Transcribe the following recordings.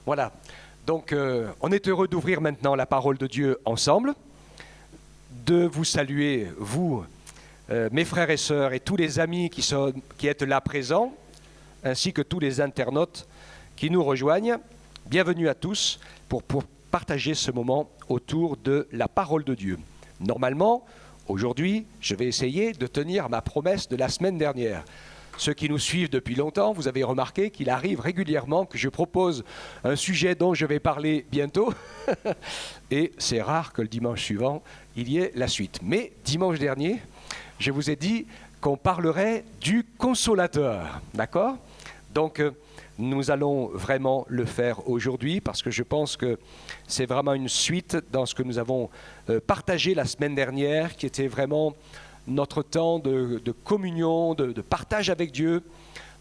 Voilà. Donc, on est heureux d'ouvrir maintenant la parole de Dieu ensemble, de vous saluer, vous, mes frères et sœurs, et tous les amis qui êtes là présents, ainsi que tous les internautes qui nous rejoignent. Bienvenue à tous pour partager ce moment autour de la parole de Dieu. Normalement, aujourd'hui, je vais essayer de tenir ma promesse de la semaine dernière. Ceux qui nous suivent depuis longtemps, vous avez remarqué qu'il arrive régulièrement que je propose un sujet dont je vais parler bientôt. Et c'est rare que le dimanche suivant, il y ait la suite. Mais dimanche dernier, je vous ai dit qu'on parlerait du consolateur. D'accord ? Donc, nous allons vraiment le faire aujourd'hui parce que je pense que c'est vraiment une suite dans ce que nous avons partagé la semaine dernière, qui était vraiment notre temps de communion, de partage avec Dieu,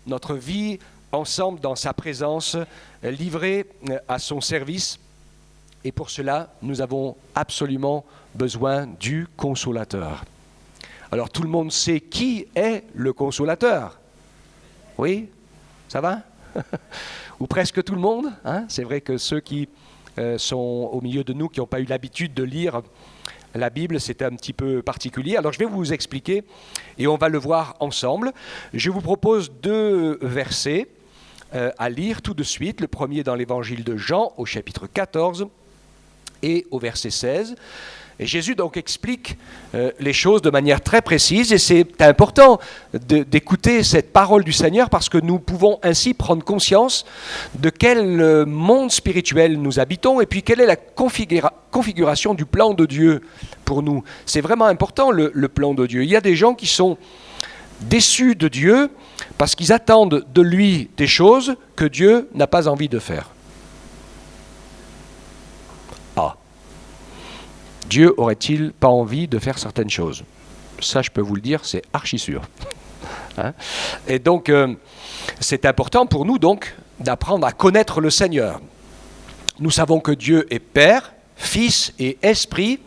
notre vie ensemble dans sa présence, livrée à son service. Et pour cela, nous avons absolument besoin du consolateur. Alors tout le monde sait qui est le consolateur. Oui ? Ça va ? Ou presque tout le monde, hein ? C'est vrai que ceux qui sont au milieu de nous, qui n'ont pas eu l'habitude de lire la Bible, c'est un petit peu particulier. Alors je vais vous expliquer et on va le voir ensemble. Je vous propose 2 versets à lire tout de suite. Le premier dans l'évangile de Jean au chapitre 14 et au verset 16. Et Jésus donc explique les choses de manière très précise et c'est important d'écouter cette parole du Seigneur parce que nous pouvons ainsi prendre conscience de quel monde spirituel nous habitons et puis quelle est la configuration du plan de Dieu pour nous. C'est vraiment important le plan de Dieu. Il y a des gens qui sont déçus de Dieu parce qu'ils attendent de lui des choses que Dieu n'a pas envie de faire. Dieu aurait-il pas envie de faire certaines choses ? Ça, je peux vous le dire, c'est archi sûr. Hein ? Et donc, c'est important pour nous donc d'apprendre à connaître le Seigneur. Nous savons que Dieu est Père, Fils et Esprit.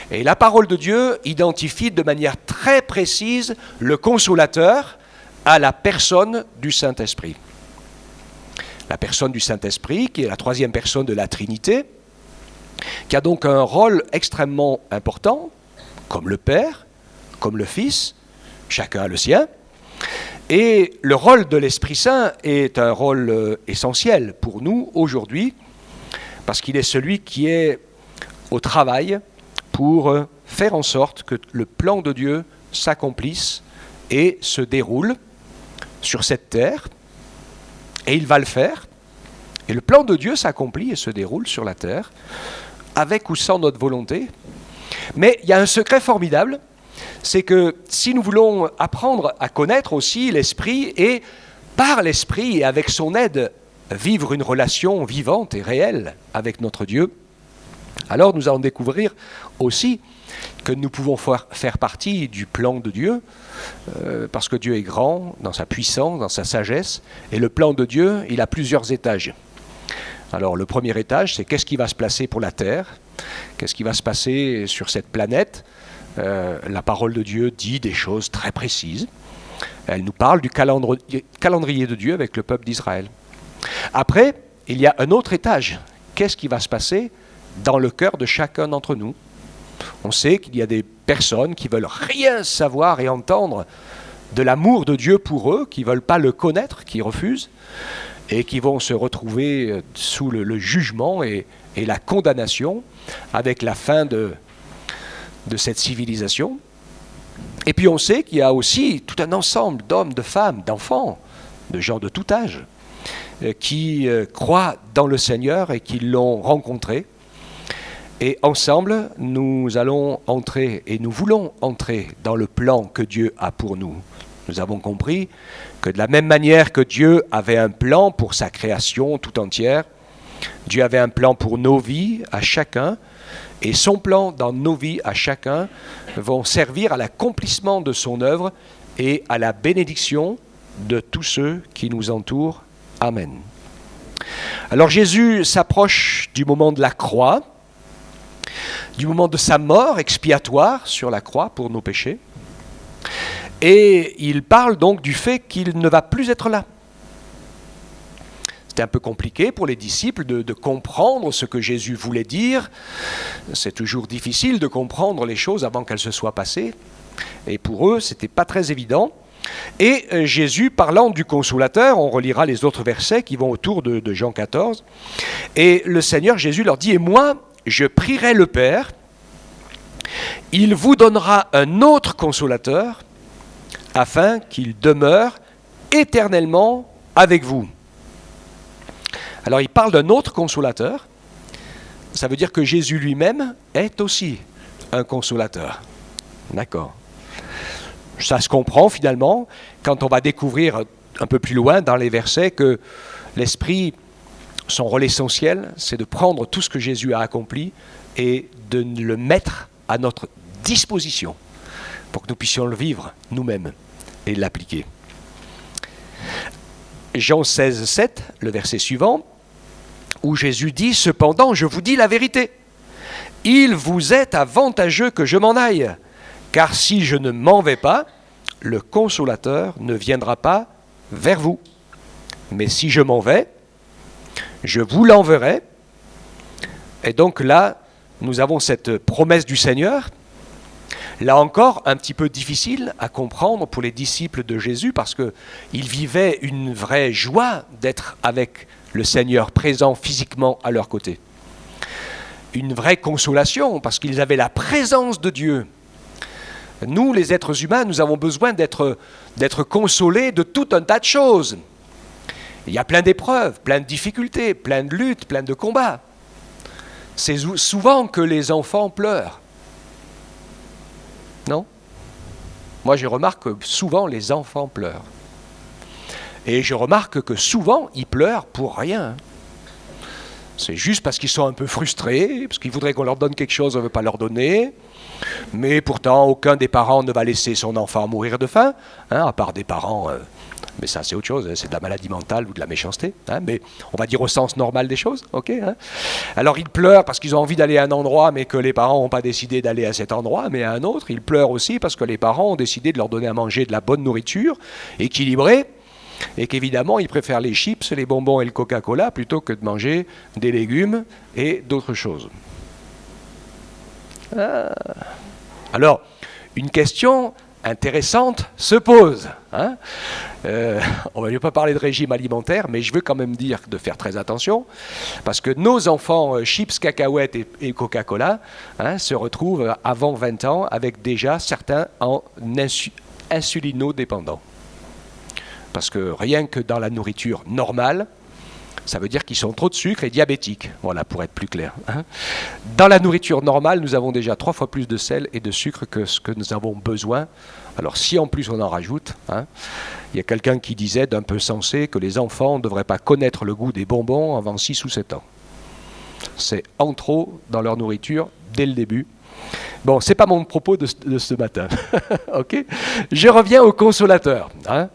Et la parole de Dieu identifie de manière très précise le consolateur à la personne du Saint-Esprit. La personne du Saint-Esprit, qui est la 3e personne de la Trinité, qui a donc un rôle extrêmement important, comme le Père, comme le Fils, chacun a le sien. Et le rôle de l'Esprit Saint est un rôle essentiel pour nous aujourd'hui, parce qu'il est celui qui est au travail pour faire en sorte que le plan de Dieu s'accomplisse et se déroule sur cette terre. Et il va le faire. Et le plan de Dieu s'accomplit et se déroule sur la terre, avec ou sans notre volonté. Mais il y a un secret formidable, c'est que si nous voulons apprendre à connaître aussi l'Esprit et par l'Esprit et avec son aide vivre une relation vivante et réelle avec notre Dieu, alors nous allons découvrir aussi que nous pouvons faire partie du plan de Dieu, parce que Dieu est grand dans sa puissance, dans sa sagesse, et le plan de Dieu, il a plusieurs étages. Alors le premier étage, c'est qu'est-ce qui va se passer pour la Terre ? Qu'est-ce qui va se passer sur cette planète ? La parole de Dieu dit des choses très précises. Elle nous parle du calendrier de Dieu avec le peuple d'Israël. Après, il y a un autre étage. Qu'est-ce qui va se passer dans le cœur de chacun d'entre nous ? On sait qu'il y a des personnes qui veulent rien savoir et entendre de l'amour de Dieu pour eux, qui ne veulent pas le connaître, qui refusent, et qui vont se retrouver sous le jugement et la condamnation avec la fin de cette civilisation. Et puis on sait qu'il y a aussi tout un ensemble d'hommes, de femmes, d'enfants, de gens de tout âge, qui croient dans le Seigneur et qui l'ont rencontré. Et ensemble, nous allons entrer et nous voulons entrer dans le plan que Dieu a pour nous. Nous avons compris que de la même manière que Dieu avait un plan pour sa création tout entière, Dieu avait un plan pour nos vies à chacun, et son plan dans nos vies à chacun vont servir à l'accomplissement de son œuvre et à la bénédiction de tous ceux qui nous entourent. Amen. Alors Jésus s'approche du moment de la croix, du moment de sa mort expiatoire sur la croix pour nos péchés. Et il parle donc du fait qu'il ne va plus être là. C'était un peu compliqué pour les disciples de comprendre ce que Jésus voulait dire. C'est toujours difficile de comprendre les choses avant qu'elles se soient passées. Et pour eux, ce n'était pas très évident. Et Jésus, parlant du Consolateur, on relira les autres versets qui vont autour de Jean 14, et le Seigneur Jésus leur dit « Et moi, je prierai le Père, il vous donnera un autre Consolateur, afin qu'il demeure éternellement avec vous. » Alors il parle d'un autre Consolateur, ça veut dire que Jésus lui-même est aussi un Consolateur. D'accord. Ça se comprend finalement quand on va découvrir un peu plus loin dans les versets que l'Esprit, son rôle essentiel, c'est de prendre tout ce que Jésus a accompli et de le mettre à notre disposition pour que nous puissions le vivre nous-mêmes et l'appliquer. Jean 16, 7, le verset suivant, où Jésus dit « Cependant, je vous dis la vérité, il vous est avantageux que je m'en aille, car si je ne m'en vais pas, le Consolateur ne viendra pas vers vous. Mais si je m'en vais, je vous l'enverrai. » Et donc là, nous avons cette promesse du Seigneur. Là encore, un petit peu difficile à comprendre pour les disciples de Jésus, parce qu'ils vivaient une vraie joie d'être avec le Seigneur présent physiquement à leur côté. Une vraie consolation, parce qu'ils avaient la présence de Dieu. Nous, les êtres humains, nous avons besoin d'être consolés de tout un tas de choses. Il y a plein d'épreuves, plein de difficultés, plein de luttes, plein de combats. C'est souvent que les enfants pleurent. Non? Moi, je remarque que souvent les enfants pleurent. Et je remarque que souvent, ils pleurent pour rien. C'est juste parce qu'ils sont un peu frustrés, parce qu'ils voudraient qu'on leur donne quelque chose, on ne veut pas leur donner. Mais pourtant, aucun des parents ne va laisser son enfant mourir de faim, à part des parents, mais ça c'est autre chose, c'est de la maladie mentale ou de la méchanceté, mais on va dire au sens normal des choses, ok. Alors ils pleurent parce qu'ils ont envie d'aller à un endroit, mais que les parents n'ont pas décidé d'aller à cet endroit, mais à un autre. Ils pleurent aussi parce que les parents ont décidé de leur donner à manger de la bonne nourriture, équilibrée, et qu'évidemment ils préfèrent les chips, les bonbons et le Coca-Cola plutôt que de manger des légumes et d'autres choses. Alors, une question intéressante se pose. On ne va pas parler de régime alimentaire, mais je veux quand même dire de faire très attention, parce que nos enfants chips, cacahuètes et Coca-Cola se retrouvent avant 20 ans avec déjà certains en insulinodépendants. Parce que rien que dans la nourriture normale, ça veut dire qu'ils sont trop de sucre et diabétiques. Voilà, pour être plus clair. Dans la nourriture normale, nous avons déjà 3 fois plus de sel et de sucre que ce que nous avons besoin. Alors si en plus on en rajoute, il y a quelqu'un qui disait d'un peu sensé que les enfants ne devraient pas connaître le goût des bonbons avant 6 ou 7 ans. C'est en trop dans leur nourriture dès le début. Bon, ce n'est pas mon propos de ce matin. Okay. Je reviens au Consolateur.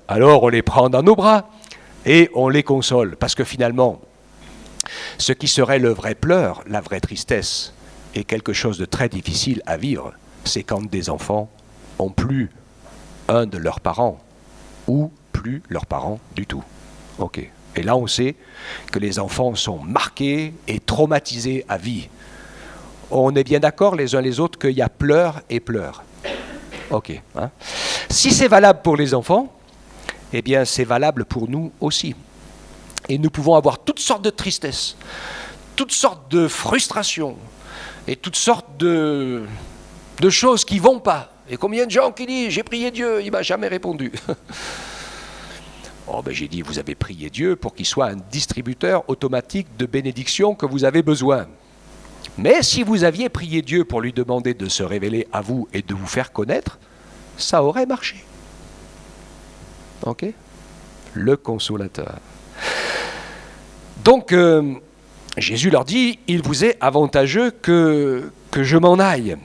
Alors on les prend dans nos bras. Et on les console, parce que finalement, ce qui serait le vrai pleur, la vraie tristesse, est quelque chose de très difficile à vivre, c'est quand des enfants ont plus un de leurs parents, ou plus leurs parents du tout. Ok. Et là, on sait que les enfants sont marqués et traumatisés à vie. On est bien d'accord les uns les autres qu'il y a pleurs et pleurs. Ok. Si c'est valable pour les enfants, eh bien, c'est valable pour nous aussi. Et nous pouvons avoir toutes sortes de tristesses, toutes sortes de frustrations, et toutes sortes de choses qui ne vont pas. Et combien de gens qui disent « J'ai prié Dieu, il ne m'a jamais répondu ». Oh, ben j'ai dit « Vous avez prié Dieu pour qu'il soit un distributeur automatique de bénédictions que vous avez besoin. » Mais si vous aviez prié Dieu pour lui demander de se révéler à vous et de vous faire connaître, ça aurait marché. Ok, le Consolateur. Donc, Jésus leur dit, il vous est avantageux que je m'en aille.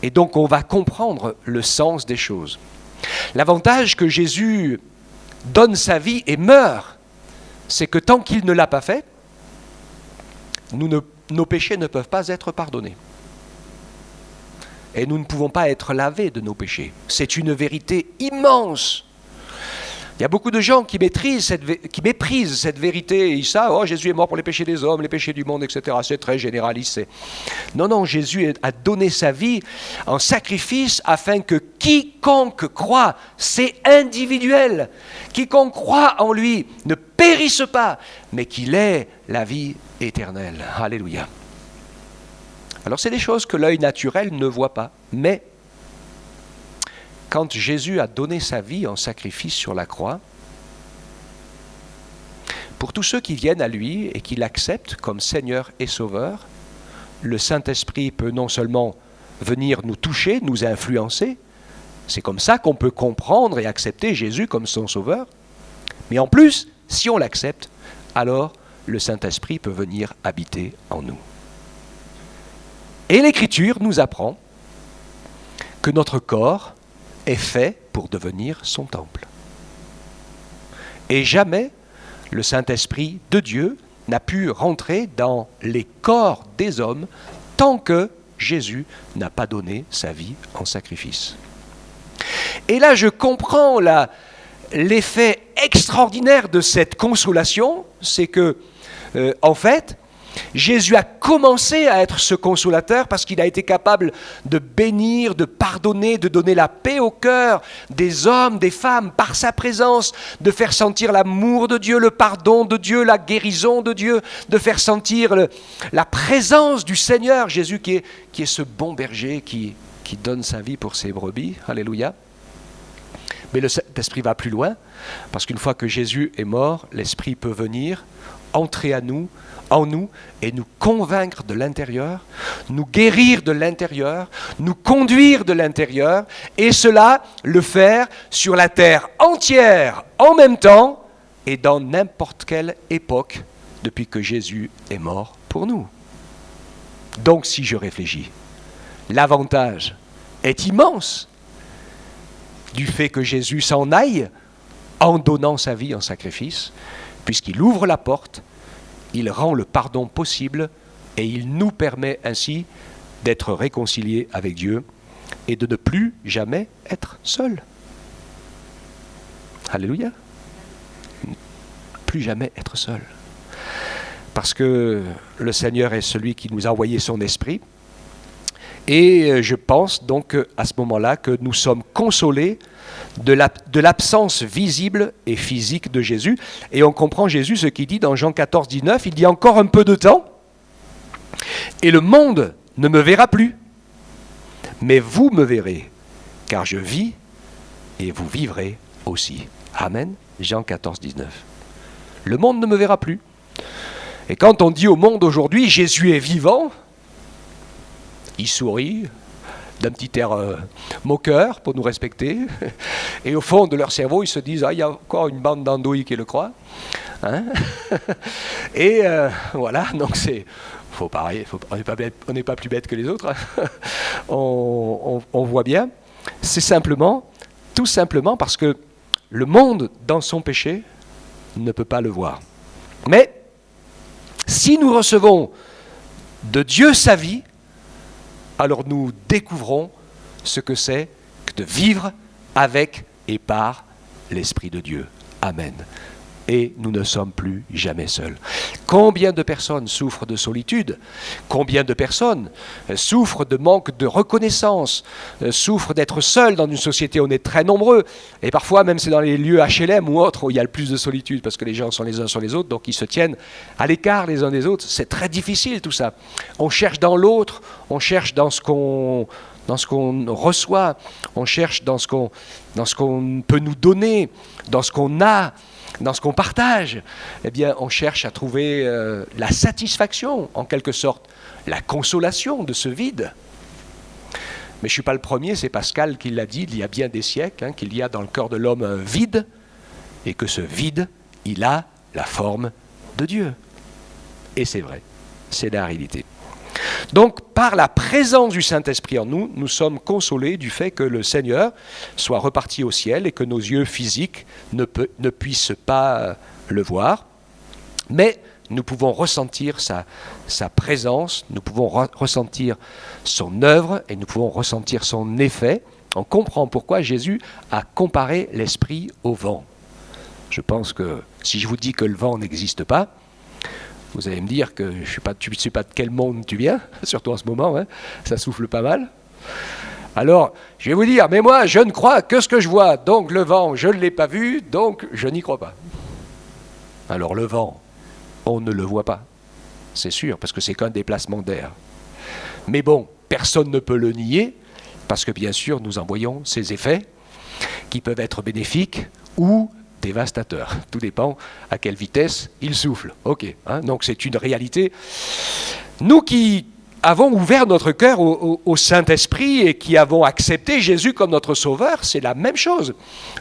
Et donc, on va comprendre le sens des choses. L'avantage que Jésus donne sa vie et meurt, c'est que tant qu'il ne l'a pas fait, nos péchés ne peuvent pas être pardonnés. Et nous ne pouvons pas être lavés de nos péchés. C'est une vérité immense. Il y a beaucoup de gens qui méprisent cette vérité. Ils savent, oh, Jésus est mort pour les péchés des hommes, les péchés du monde, etc. C'est très généralisé. Non, Jésus a donné sa vie en sacrifice afin que quiconque croit, c'est individuel, quiconque croit en lui ne périsse pas, mais qu'il ait la vie éternelle. Alléluia. Alors c'est des choses que l'œil naturel ne voit pas, mais quand Jésus a donné sa vie en sacrifice sur la croix, pour tous ceux qui viennent à lui et qui l'acceptent comme Seigneur et Sauveur, le Saint-Esprit peut non seulement venir nous toucher, nous influencer, c'est comme ça qu'on peut comprendre et accepter Jésus comme son Sauveur, mais en plus, si on l'accepte, alors le Saint-Esprit peut venir habiter en nous. Et l'Écriture nous apprend que notre corps est fait pour devenir son temple. Et jamais le Saint-Esprit de Dieu n'a pu rentrer dans les corps des hommes tant que Jésus n'a pas donné sa vie en sacrifice. Et là, je comprends l'effet extraordinaire de cette consolation, c'est que, en fait, Jésus a commencé à être ce consolateur parce qu'il a été capable de bénir, de pardonner, de donner la paix au cœur des hommes, des femmes, par sa présence, de faire sentir l'amour de Dieu, le pardon de Dieu, la guérison de Dieu, de faire sentir la présence du Seigneur, Jésus qui est ce bon berger qui donne sa vie pour ses brebis. Alléluia. Mais l'Esprit va plus loin, parce qu'une fois que Jésus est mort, l'Esprit peut venir, entrer en nous et nous convaincre de l'intérieur, nous guérir de l'intérieur, nous conduire de l'intérieur, et cela, le faire sur la terre entière en même temps et dans n'importe quelle époque depuis que Jésus est mort pour nous. Donc si je réfléchis, l'avantage est immense du fait que Jésus s'en aille en donnant sa vie en sacrifice, puisqu'il ouvre la porte, il rend le pardon possible et il nous permet ainsi d'être réconciliés avec Dieu et de ne plus jamais être seuls. Alléluia. Plus jamais être seul. Parce que le Seigneur est celui qui nous a envoyé son esprit. Et je pense donc à ce moment-là que nous sommes consolés de l'absence visible et physique de Jésus. Et on comprend Jésus ce qu'il dit dans Jean 14, 19. Il dit « Encore un peu de temps, et le monde ne me verra plus. Mais vous me verrez, car je vis, et vous vivrez aussi. » Amen. Jean 14, 19. Le monde ne me verra plus. Et quand on dit au monde aujourd'hui « Jésus est vivant », ils sourient d'un petit air moqueur pour nous respecter. Et au fond de leur cerveau, ils se disent « Ah, il y a encore une bande d'andouilles qui le croient. Hein » Et voilà, donc c'est... on n'est pas plus bête que les autres. Hein. On voit bien. C'est tout simplement parce que le monde, dans son péché, ne peut pas le voir. Mais si nous recevons de Dieu sa vie, alors nous découvrons ce que c'est que de vivre avec et par l'Esprit de Dieu. Amen. Et nous ne sommes plus jamais seuls. Combien de personnes souffrent de solitude? Combien de personnes souffrent de manque de reconnaissance, souffrent d'être seuls dans une société où on est très nombreux? Et parfois, même c'est dans les lieux HLM ou autres où il y a le plus de solitude, parce que les gens sont les uns sur les autres, donc ils se tiennent à l'écart les uns des autres. C'est très difficile tout ça. On cherche dans l'autre, on cherche dans ce qu'on reçoit, on cherche dans ce qu'on peut nous donner, dans ce qu'on a, dans ce qu'on partage. Eh bien, on cherche à trouver la satisfaction, en quelque sorte, la consolation de ce vide. Mais je ne suis pas le premier, c'est Pascal qui l'a dit il y a bien des siècles, hein, qu'il y a dans le cœur de l'homme un vide, et que ce vide, il a la forme de Dieu. Et c'est vrai, c'est la réalité. Donc, par la présence du Saint-Esprit en nous, nous sommes consolés du fait que le Seigneur soit reparti au ciel et que nos yeux physiques ne puissent pas le voir. Mais nous pouvons ressentir sa présence, nous pouvons ressentir son œuvre et nous pouvons ressentir son effet. On comprend pourquoi Jésus a comparé l'Esprit au vent. Je pense que si je vous dis que le vent n'existe pas, vous allez me dire que je ne sais pas de quel monde tu viens, surtout en ce moment, hein, ça souffle pas mal. Alors, je vais vous dire, mais moi, je ne crois que ce que je vois. Donc le vent, je ne l'ai pas vu, donc je n'y crois pas. Alors le vent, on ne le voit pas, c'est sûr, parce que c'est qu'un déplacement d'air. Mais bon, personne ne peut le nier, parce que bien sûr, nous en voyons ces effets qui peuvent être bénéfiques ou dévastateurs. Tout dépend à quelle vitesse il souffle. Ok, hein, donc c'est une réalité. Nous qui avons ouvert notre cœur au Saint-Esprit et qui avons accepté Jésus comme notre Sauveur, c'est la même chose.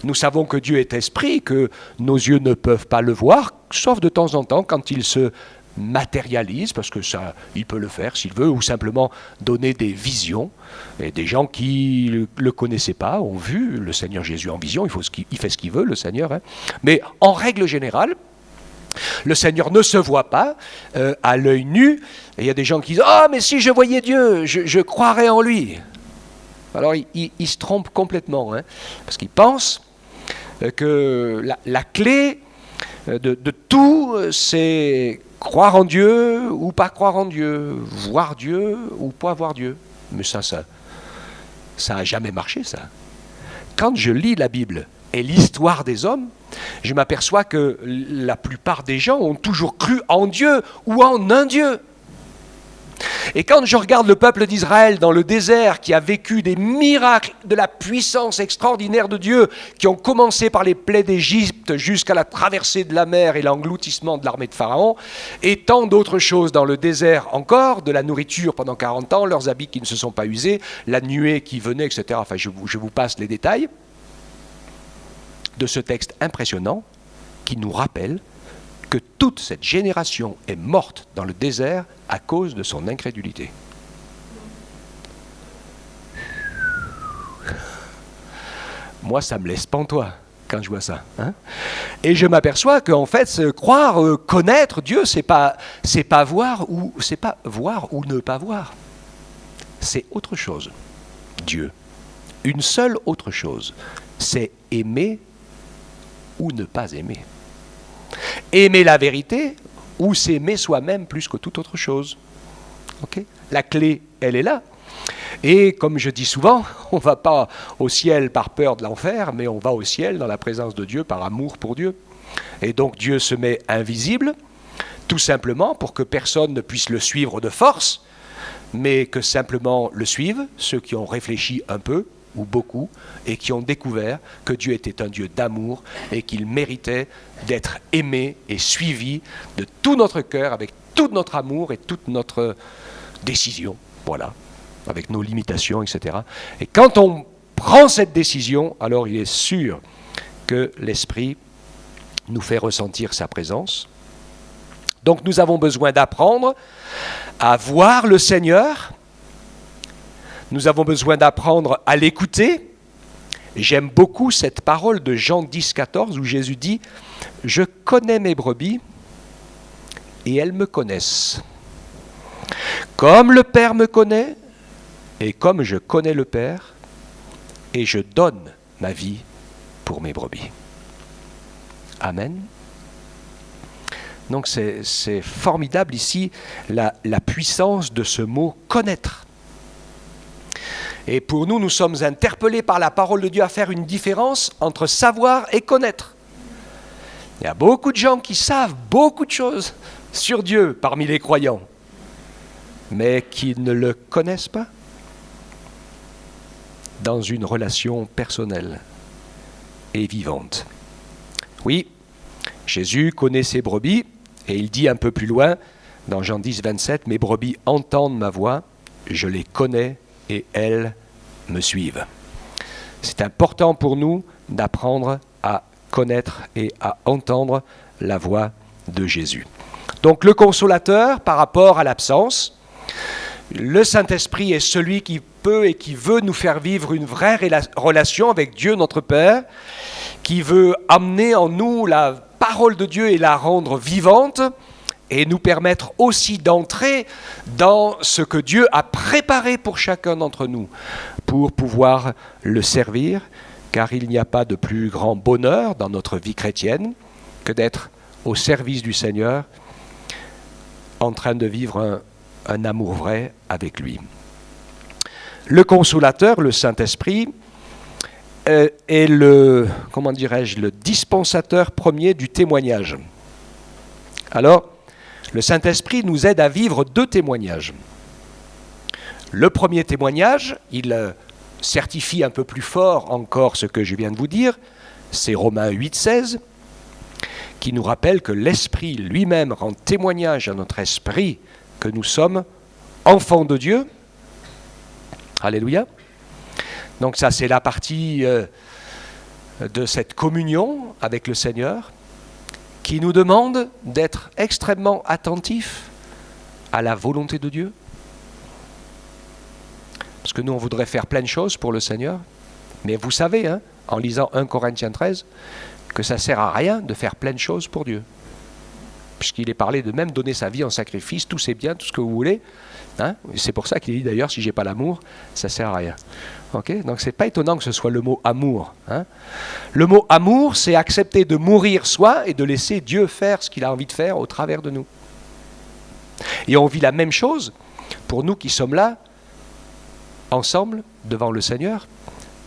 Nous savons que Dieu est Esprit, que nos yeux ne peuvent pas le voir, sauf de temps en temps quand il se matérialise, parce que ça, il peut le faire s'il veut, ou simplement donner des visions. Et des gens qui ne le connaissaient pas ont vu le Seigneur Jésus en vision, il fait ce qu'il veut, le Seigneur. Hein. Mais en règle générale, le Seigneur ne se voit pas à l'œil nu. Et il y a des gens qui disent « Ah, mais si je voyais Dieu, je croirais en lui ». Alors, ils se trompent complètement, hein, parce qu'ils pensent que la clé de tout, c'est croire en Dieu ou pas croire en Dieu, voir Dieu ou pas voir Dieu. Mais ça n'a jamais marché, ça. Quand je lis la Bible et l'histoire des hommes, je m'aperçois que la plupart des gens ont toujours cru en Dieu ou en un Dieu. Et quand je regarde le peuple d'Israël dans le désert qui a vécu des miracles de la puissance extraordinaire de Dieu, qui ont commencé par les plaies d'Égypte jusqu'à la traversée de la mer et l'engloutissement de l'armée de Pharaon, et tant d'autres choses dans le désert encore, de la nourriture pendant 40 ans, leurs habits qui ne se sont pas usés, la nuée qui venait, etc. Enfin, je vous passe les détails de ce texte impressionnant qui nous rappelle que toute cette génération est morte dans le désert à cause de son incrédulité. Moi, ça me laisse pantois quand je vois ça. Hein, et je m'aperçois qu'en fait, croire, connaître Dieu, c'est pas voir ou ne pas voir. C'est autre chose. Dieu. Une seule autre chose. C'est aimer ou ne pas aimer. Aimer la vérité ou s'aimer soi-même plus que toute autre chose. Okay ? La clé, elle est là. Et comme je dis souvent, on ne va pas au ciel par peur de l'enfer, mais on va au ciel dans la présence de Dieu par amour pour Dieu. Et donc Dieu se met invisible, tout simplement pour que personne ne puisse le suivre de force, mais que simplement le suivent ceux qui ont réfléchi un peu, ou beaucoup, et qui ont découvert que Dieu était un Dieu d'amour et qu'il méritait d'être aimé et suivi de tout notre cœur, avec tout notre amour et toute notre décision, voilà, avec nos limitations, etc. Et quand on prend cette décision, alors il est sûr que l'Esprit nous fait ressentir sa présence. Donc nous avons besoin d'apprendre à voir le Seigneur. Nous avons besoin d'apprendre à l'écouter. J'aime beaucoup cette parole de Jean 10, 14 où Jésus dit « Je connais mes brebis et elles me connaissent. Comme le Père me connaît et comme je connais le Père et je donne ma vie pour mes brebis. » Amen. Donc c'est formidable ici la puissance de ce mot « connaître ». Et pour nous, nous sommes interpellés par la parole de Dieu à faire une différence entre savoir et connaître. Il y a beaucoup de gens qui savent beaucoup de choses sur Dieu parmi les croyants, mais qui ne le connaissent pas dans une relation personnelle et vivante. Oui, Jésus connaît ses brebis, et il dit un peu plus loin, dans Jean 10, 27, « Mes brebis entendent ma voix, je les connais, et elles me suivent. » C'est important pour nous d'apprendre à connaître et à entendre la voix de Jésus. Donc le consolateur par rapport à l'absence, le Saint-Esprit est celui qui peut et qui veut nous faire vivre une vraie relation avec Dieu notre Père, qui veut amener en nous la parole de Dieu et la rendre vivante, et nous permettre aussi d'entrer dans ce que Dieu a préparé pour chacun d'entre nous, pour pouvoir le servir, car il n'y a pas de plus grand bonheur dans notre vie chrétienne que d'être au service du Seigneur, en train de vivre un amour vrai avec lui. Le consolateur, le Saint-Esprit, est le dispensateur premier du témoignage. Alors, le Saint-Esprit nous aide à vivre 2 témoignages. Le premier témoignage, il certifie un peu plus fort encore ce que je viens de vous dire, c'est Romains 8,16, qui nous rappelle que l'Esprit lui-même rend témoignage à notre esprit que nous sommes enfants de Dieu. Alléluia. Donc ça, c'est la partie de cette communion avec le Seigneur qui nous demande d'être extrêmement attentifs à la volonté de Dieu. Parce que nous, on voudrait faire plein de choses pour le Seigneur. Mais vous savez, hein, en lisant 1 Corinthiens 13, que ça ne sert à rien de faire plein de choses pour Dieu. Puisqu'il est parlé de même donner sa vie en sacrifice, tout c'est bien, tout ce que vous voulez. Hein, c'est pour ça qu'il dit d'ailleurs, si je n'ai pas l'amour, ça ne sert à rien. Okay, donc ce n'est pas étonnant que ce soit le mot amour. Hein. Le mot amour, c'est accepter de mourir soi et de laisser Dieu faire ce qu'il a envie de faire au travers de nous. Et on vit la même chose pour nous qui sommes là, ensemble, devant le Seigneur.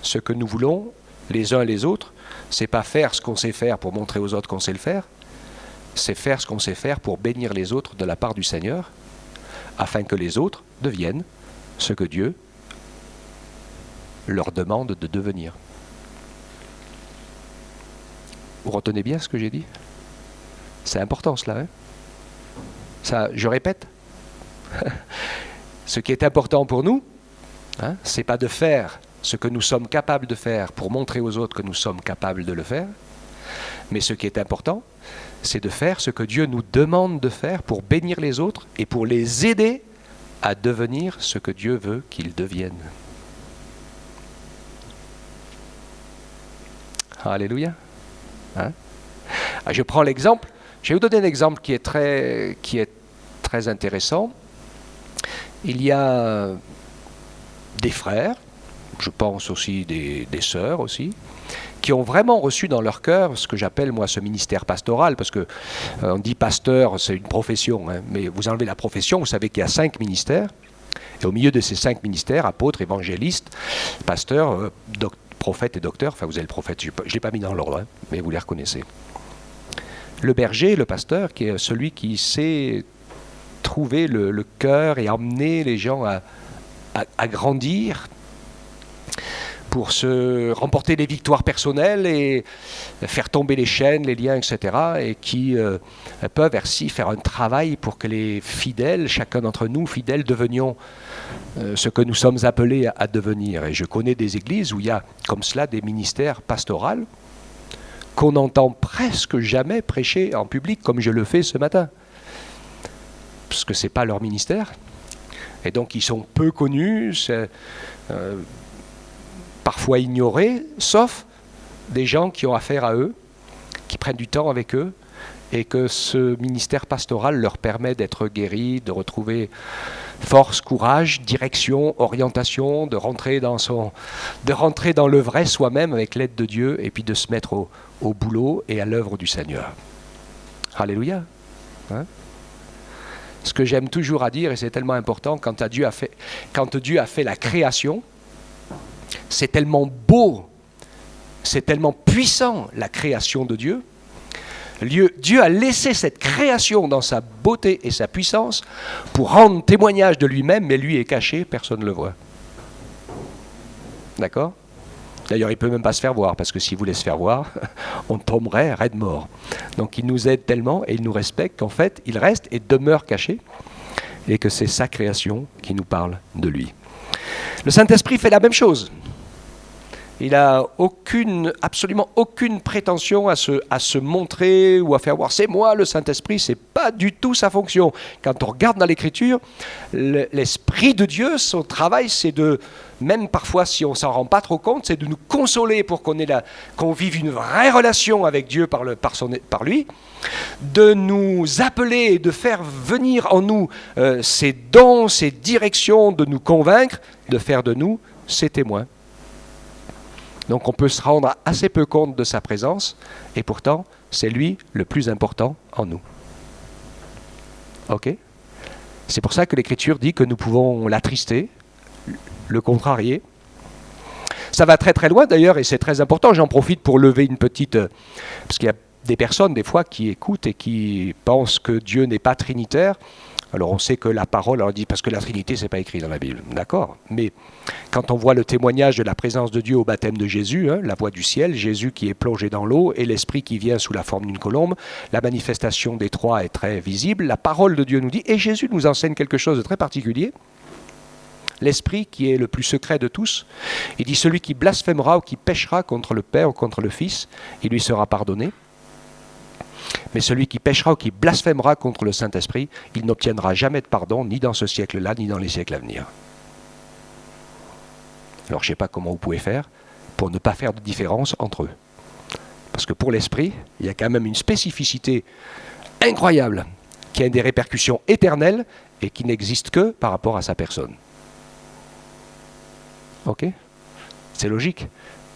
Ce que nous voulons, les uns et les autres, c'est pas faire ce qu'on sait faire pour montrer aux autres qu'on sait le faire, c'est faire ce qu'on sait faire pour bénir les autres de la part du Seigneur, afin que les autres deviennent ce que Dieu leur demande de devenir. Vous retenez bien ce que j'ai dit? C'est important cela, hein? Ça, je répète. Ce qui est important pour nous, hein, c'est pas de faire ce que nous sommes capables de faire pour montrer aux autres que nous sommes capables de le faire, mais ce qui est important, c'est de faire ce que Dieu nous demande de faire pour bénir les autres et pour les aider à devenir ce que Dieu veut qu'ils deviennent. Alléluia. Hein? Je prends l'exemple, je vais vous donner un exemple qui est très intéressant. Il y a des frères, je pense aussi des sœurs aussi, qui ont vraiment reçu dans leur cœur ce que j'appelle moi ce ministère pastoral, parce que on dit pasteur, c'est une profession, hein, mais vous enlevez la profession, vous savez qu'il y a 5 ministères, et au milieu de ces 5 ministères, apôtres, évangélistes, pasteurs, prophètes et docteurs, enfin vous avez le prophète, je ne l'ai pas mis dans l'ordre, hein, mais vous les reconnaissez. Le berger, le pasteur, qui est celui qui sait trouver le cœur et emmener les gens à grandir, pour se remporter des victoires personnelles et faire tomber les chaînes, les liens, etc. Et qui peuvent ainsi faire un travail pour que les fidèles, chacun d'entre nous, fidèles, devenions ce que nous sommes appelés à devenir. Et je connais des églises où il y a comme cela des ministères pastoraux qu'on n'entend presque jamais prêcher en public, comme je le fais ce matin. Parce que ce n'est pas leur ministère. Et donc ils sont peu connus, parfois ignorés, sauf des gens qui ont affaire à eux, qui prennent du temps avec eux, et que ce ministère pastoral leur permet d'être guéris, de retrouver force, courage, direction, orientation, de rentrer dans le vrai soi-même avec l'aide de Dieu, et puis de se mettre au boulot et à l'œuvre du Seigneur. Alléluia. Hein? Ce que j'aime toujours à dire, et c'est tellement important, quand Dieu a fait la création, c'est tellement beau, c'est tellement puissant la création de Dieu. Dieu a laissé cette création dans sa beauté et sa puissance pour rendre témoignage de lui-même, mais lui est caché, personne ne le voit. D'accord ? D'ailleurs, il ne peut même pas se faire voir, parce que s'il voulait se faire voir, on tomberait raide mort. Donc il nous aide tellement et il nous respecte qu'en fait, il reste et demeure caché, et que c'est sa création qui nous parle de lui. Le Saint-Esprit fait la même chose. Il n'a absolument aucune prétention à se montrer ou à faire voir. C'est moi le Saint-Esprit, c'est pas du tout sa fonction. Quand on regarde dans l'Écriture, l'Esprit de Dieu, son travail, c'est de, même parfois si on s'en rend pas trop compte, c'est de nous consoler pour qu'on vive une vraie relation avec Dieu par lui, de nous appeler et de faire venir en nous ses dons, ses directions, de nous convaincre, de faire de nous ses témoins. Donc on peut se rendre assez peu compte de sa présence, et pourtant, c'est lui le plus important en nous. Ok? C'est pour ça que l'Écriture dit que nous pouvons l'attrister, le contrarier. Ça va très très loin d'ailleurs, et c'est très important. J'en profite pour lever une petite... parce qu'il y a des personnes des fois qui écoutent et qui pensent que Dieu n'est pas trinitaire. Alors on sait que la parole, on dit parce que la Trinité c'est pas écrit dans la Bible, d'accord. Mais quand on voit le témoignage de la présence de Dieu au baptême de Jésus, la voix du ciel, Jésus qui est plongé dans l'eau et l'Esprit qui vient sous la forme d'une colombe, la manifestation des trois est très visible. La parole de Dieu nous dit, et Jésus nous enseigne quelque chose de très particulier. L'Esprit qui est le plus secret de tous, il dit celui qui blasphémera ou qui péchera contre le Père ou contre le Fils, il lui sera pardonné. Mais celui qui péchera ou qui blasphémera contre le Saint-Esprit, il n'obtiendra jamais de pardon, ni dans ce siècle-là, ni dans les siècles à venir. Alors je ne sais pas comment vous pouvez faire pour ne pas faire de différence entre eux. Parce que pour l'Esprit, il y a quand même une spécificité incroyable, qui a des répercussions éternelles et qui n'existe que par rapport à sa personne. Ok ? C'est logique.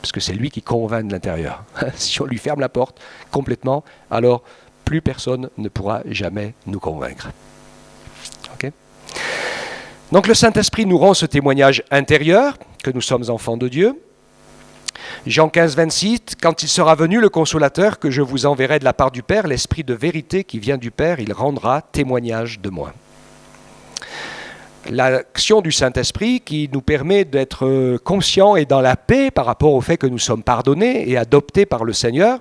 Parce que c'est lui qui convainc de l'intérieur. Si on lui ferme la porte complètement, alors plus personne ne pourra jamais nous convaincre. Okay ? Donc le Saint-Esprit nous rend ce témoignage intérieur, que nous sommes enfants de Dieu. Jean 15, 26, « Quand il sera venu, le Consolateur, que je vous enverrai de la part du Père, l'Esprit de vérité qui vient du Père, il rendra témoignage de moi. » L'action du Saint-Esprit qui nous permet d'être conscients et dans la paix par rapport au fait que nous sommes pardonnés et adoptés par le Seigneur,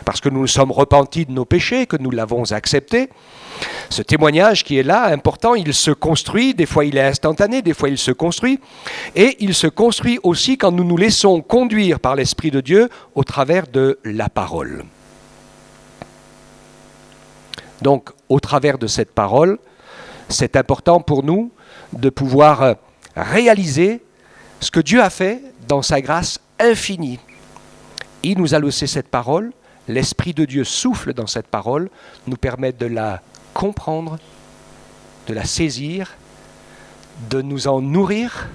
parce que nous nous sommes repentis de nos péchés, que nous l'avons accepté. Ce témoignage qui est là, important, il se construit, des fois il est instantané, des fois il se construit, et il se construit aussi quand nous nous laissons conduire par l'Esprit de Dieu au travers de la parole. Donc, au travers de cette parole, c'est important pour nous de pouvoir réaliser ce que Dieu a fait dans sa grâce infinie. Il nous a laissé cette parole, l'Esprit de Dieu souffle dans cette parole, nous permet de la comprendre, de la saisir, de nous en nourrir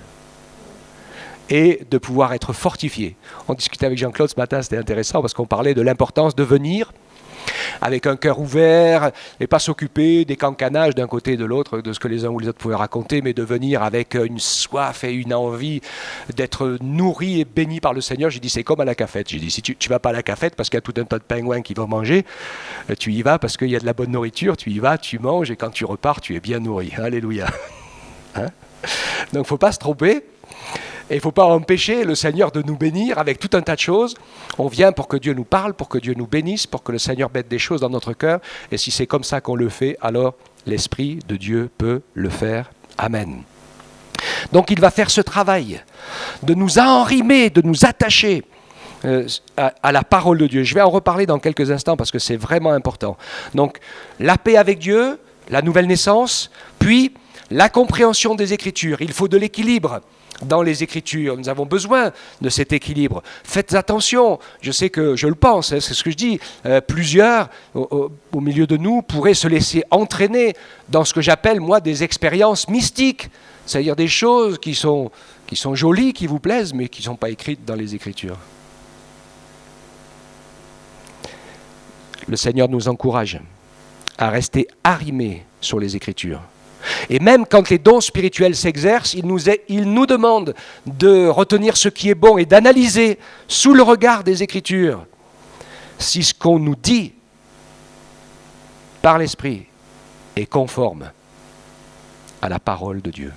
et de pouvoir être fortifiés. On discutait avec Jean-Claude ce matin, c'était intéressant parce qu'on parlait de l'importance de venir avec un cœur ouvert et pas s'occuper des cancanages d'un côté et de l'autre, de ce que les uns ou les autres pouvaient raconter, mais de venir avec une soif et une envie d'être nourri et béni par le Seigneur. J'ai dit, c'est comme à la cafette. J'ai dit, si tu vas pas à la cafette parce qu'il y a tout un tas de pingouins qui vont manger, tu y vas parce qu'il y a de la bonne nourriture, tu y vas, tu manges et quand tu repars, tu es bien nourri. Alléluia. Hein? Donc il ne faut pas se tromper. Et il ne faut pas empêcher le Seigneur de nous bénir avec tout un tas de choses. On vient pour que Dieu nous parle, pour que Dieu nous bénisse, pour que le Seigneur mette des choses dans notre cœur. Et si c'est comme ça qu'on le fait, alors l'Esprit de Dieu peut le faire. Amen. Donc il va faire ce travail de nous enrhimer, de nous attacher à la parole de Dieu. Je vais en reparler dans quelques instants parce que c'est vraiment important. Donc la paix avec Dieu, la nouvelle naissance, puis la compréhension des Écritures. Il faut de l'équilibre dans les Écritures. Nous avons besoin de cet équilibre. Faites attention, je sais que je le pense, c'est ce que je dis, plusieurs au milieu de nous pourraient se laisser entraîner dans ce que j'appelle moi des expériences mystiques, c'est-à-dire des choses qui sont jolies, qui vous plaisent, mais qui ne sont pas écrites dans les Écritures. Le Seigneur nous encourage à rester arrimés sur les Écritures. Et même quand les dons spirituels s'exercent, il nous demande de retenir ce qui est bon et d'analyser sous le regard des Écritures si ce qu'on nous dit par l'Esprit est conforme à la parole de Dieu.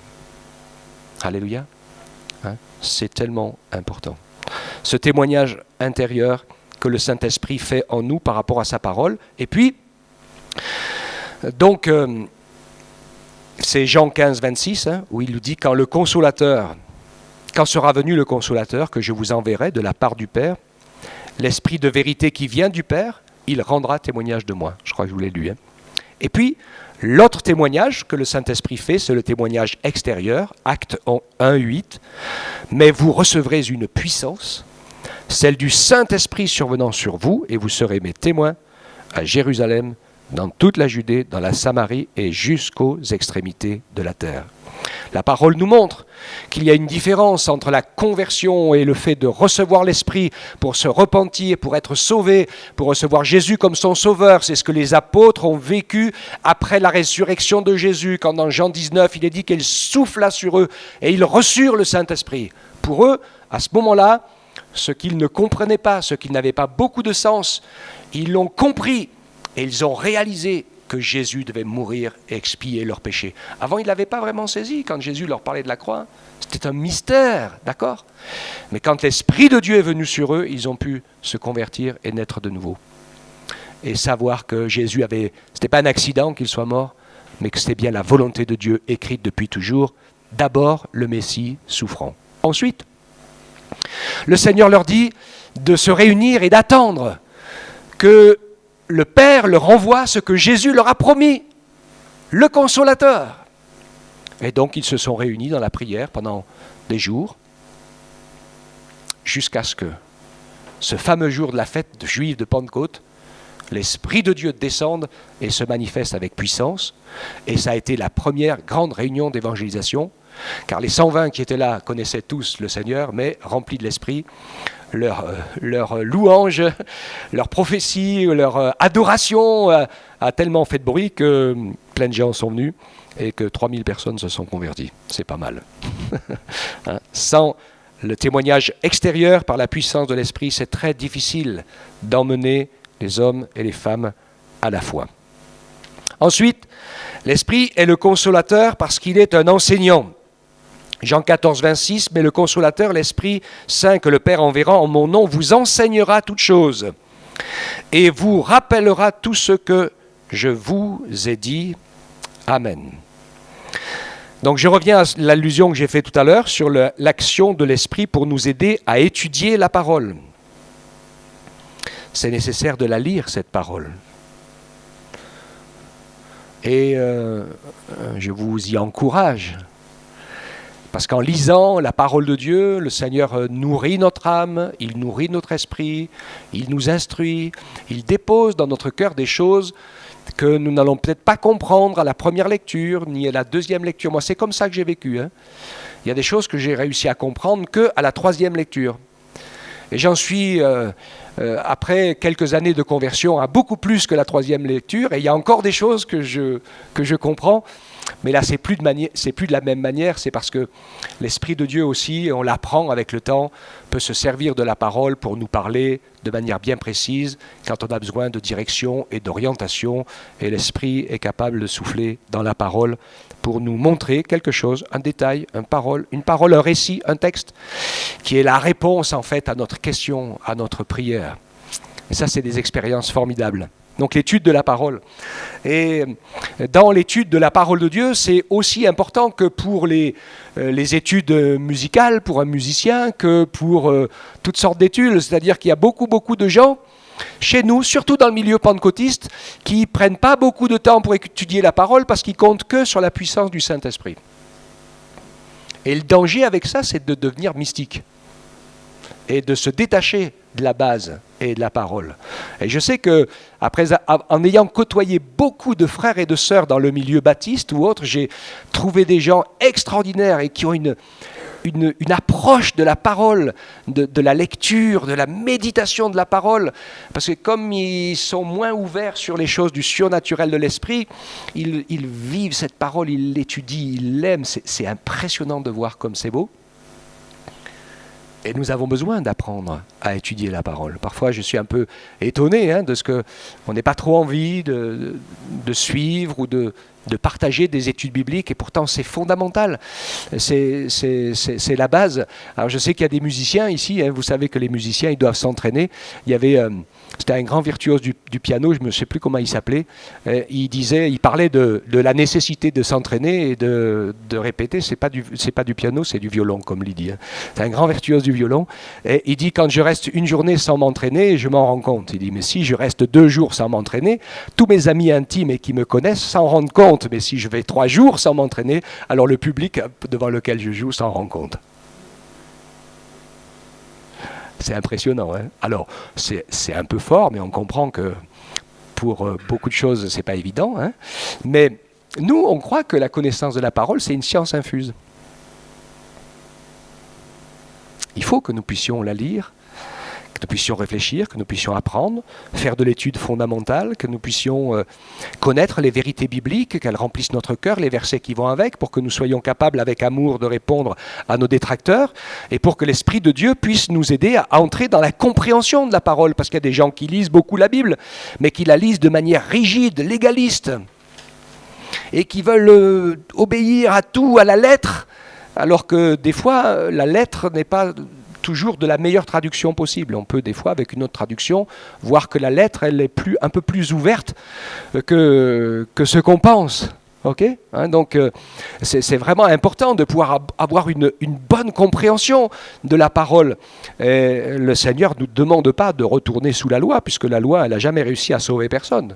Alléluia. Hein? C'est tellement important. Ce témoignage intérieur que le Saint-Esprit fait en nous par rapport à sa parole. Et puis, donc... c'est Jean 15, 26, où il nous dit « Quand sera venu le Consolateur que je vous enverrai de la part du Père, l'Esprit de vérité qui vient du Père, il rendra témoignage de moi. » Je crois que je vous l'ai lu. Et puis, l'autre témoignage que le Saint-Esprit fait, c'est le témoignage extérieur, Actes 1, 8. « Mais vous recevrez une puissance, celle du Saint-Esprit survenant sur vous, et vous serez mes témoins à Jérusalem, dans toute la Judée, dans la Samarie et jusqu'aux extrémités de la terre. » La parole nous montre qu'il y a une différence entre la conversion et le fait de recevoir l'Esprit pour se repentir, pour être sauvé, pour recevoir Jésus comme son sauveur. C'est ce que les apôtres ont vécu après la résurrection de Jésus, quand dans Jean 19, il est dit qu'il souffla sur eux et ils reçurent le Saint-Esprit. Pour eux, à ce moment-là, ce qu'ils ne comprenaient pas, ce qui n'avait pas beaucoup de sens, ils l'ont compris et ils ont réalisé que Jésus devait mourir et expier leurs péchés. Avant, ils ne l'avaient pas vraiment saisi quand Jésus leur parlait de la croix. C'était un mystère, d'accord? Mais quand l'Esprit de Dieu est venu sur eux, ils ont pu se convertir et naître de nouveau. Et savoir que Jésus avait... Ce n'était pas un accident qu'il soit mort, mais que c'était bien la volonté de Dieu écrite depuis toujours. D'abord, le Messie souffrant. Ensuite, le Seigneur leur dit de se réunir et d'attendre que le Père leur envoie ce que Jésus leur a promis, le Consolateur. Et donc ils se sont réunis dans la prière pendant des jours, jusqu'à ce que ce fameux jour de la fête juive de Pentecôte, l'Esprit de Dieu descende et se manifeste avec puissance. Et ça a été la première grande réunion d'évangélisation, car les 120 qui étaient là connaissaient tous le Seigneur, mais remplis de l'Esprit, leur louange, leur prophétie, leur adoration a tellement fait de bruit que plein de gens sont venus et que 3000 personnes se sont converties. C'est pas mal. Hein? Sans le témoignage extérieur par la puissance de l'Esprit, c'est très difficile d'emmener les hommes et les femmes à la foi. Ensuite, l'Esprit est le consolateur parce qu'il est un enseignant. Jean 14, 26, « Mais le Consolateur, l'Esprit Saint que le Père enverra en mon nom, vous enseignera toutes choses et vous rappellera tout ce que je vous ai dit. Amen. » Donc je reviens à l'allusion que j'ai faite tout à l'heure sur l'action de l'Esprit pour nous aider à étudier la parole. C'est nécessaire de la lire, cette parole. Et je vous y encourage. Parce qu'en lisant la parole de Dieu, le Seigneur nourrit notre âme, il nourrit notre esprit, il nous instruit, il dépose dans notre cœur des choses que nous n'allons peut-être pas comprendre à la première lecture, ni à la deuxième lecture. Moi, c'est comme ça que j'ai vécu. Hein. Il y a des choses que j'ai réussi à comprendre qu'à la troisième lecture. Et j'en suis, après quelques années de conversion, à beaucoup plus que la troisième lecture. Et il y a encore des choses que je comprends. Mais là, c'est plus de la même manière, c'est parce que l'Esprit de Dieu aussi, on l'apprend avec le temps, peut se servir de la parole pour nous parler de manière bien précise quand on a besoin de direction et d'orientation. Et l'Esprit est capable de souffler dans la parole pour nous montrer quelque chose, un détail, une parole, un récit, un texte, qui est la réponse en fait à notre question, à notre prière. Et ça, c'est des expériences formidables. Donc l'étude de la parole. Et dans l'étude de la parole de Dieu, c'est aussi important que pour les études musicales, pour un musicien, que pour toutes sortes d'études. C'est-à-dire qu'il y a beaucoup de gens chez nous, surtout dans le milieu pentecôtiste, qui ne prennent pas beaucoup de temps pour étudier la parole parce qu'ils comptent que sur la puissance du Saint-Esprit. Et le danger avec ça, c'est de devenir mystique et de se détacher de la base et de la parole. Et je sais que, en ayant côtoyé beaucoup de frères et de sœurs dans le milieu baptiste ou autre, j'ai trouvé des gens extraordinaires et qui ont une approche de la parole, de la lecture, de la méditation de la parole, parce que comme ils sont moins ouverts sur les choses du surnaturel de l'esprit, ils vivent cette parole, ils l'étudient, ils l'aiment. C'est impressionnant de voir comme c'est beau. Et nous avons besoin d'apprendre à étudier la parole. Parfois, je suis un peu étonné de ce qu'on n'ait pas trop envie de suivre ou de partager des études bibliques. Et pourtant, c'est fondamental. C'est la base. Alors, je sais qu'il y a des musiciens ici. Vous savez que les musiciens, ils doivent s'entraîner. Il y avait... C'était un grand virtuose du piano, je ne sais plus comment il s'appelait. Il parlait de la nécessité de s'entraîner et de répéter. C'est pas du piano, c'est du violon, comme il dit. C'est un grand virtuose du violon. Et il dit, quand je reste une journée sans m'entraîner, je m'en rends compte. Il dit, mais si je reste 2 jours sans m'entraîner, tous mes amis intimes et qui me connaissent s'en rendent compte. Mais si je vais 3 jours sans m'entraîner, alors le public devant lequel je joue s'en rend compte. C'est impressionnant. Hein. Alors, c'est un peu fort, mais on comprend que pour beaucoup de choses, c'est pas évident. Hein. Mais nous, on croit que la connaissance de la parole, c'est une science infuse. Il faut que nous puissions la lire, que nous puissions réfléchir, que nous puissions apprendre, faire de l'étude fondamentale, que nous puissions connaître les vérités bibliques, qu'elles remplissent notre cœur, les versets qui vont avec, pour que nous soyons capables avec amour de répondre à nos détracteurs, et pour que l'Esprit de Dieu puisse nous aider à entrer dans la compréhension de la parole, parce qu'il y a des gens qui lisent beaucoup la Bible, mais qui la lisent de manière rigide, légaliste, et qui veulent obéir à tout, à la lettre, alors que des fois, la lettre n'est pas toujours de la meilleure traduction possible. On peut des fois, avec une autre traduction, voir que la lettre, elle est un peu plus ouverte que ce qu'on pense. Okay, hein, donc, c'est vraiment important de pouvoir avoir une bonne compréhension de la parole. Et le Seigneur ne nous demande pas de retourner sous la loi, puisque la loi, elle n'a jamais réussi à sauver personne.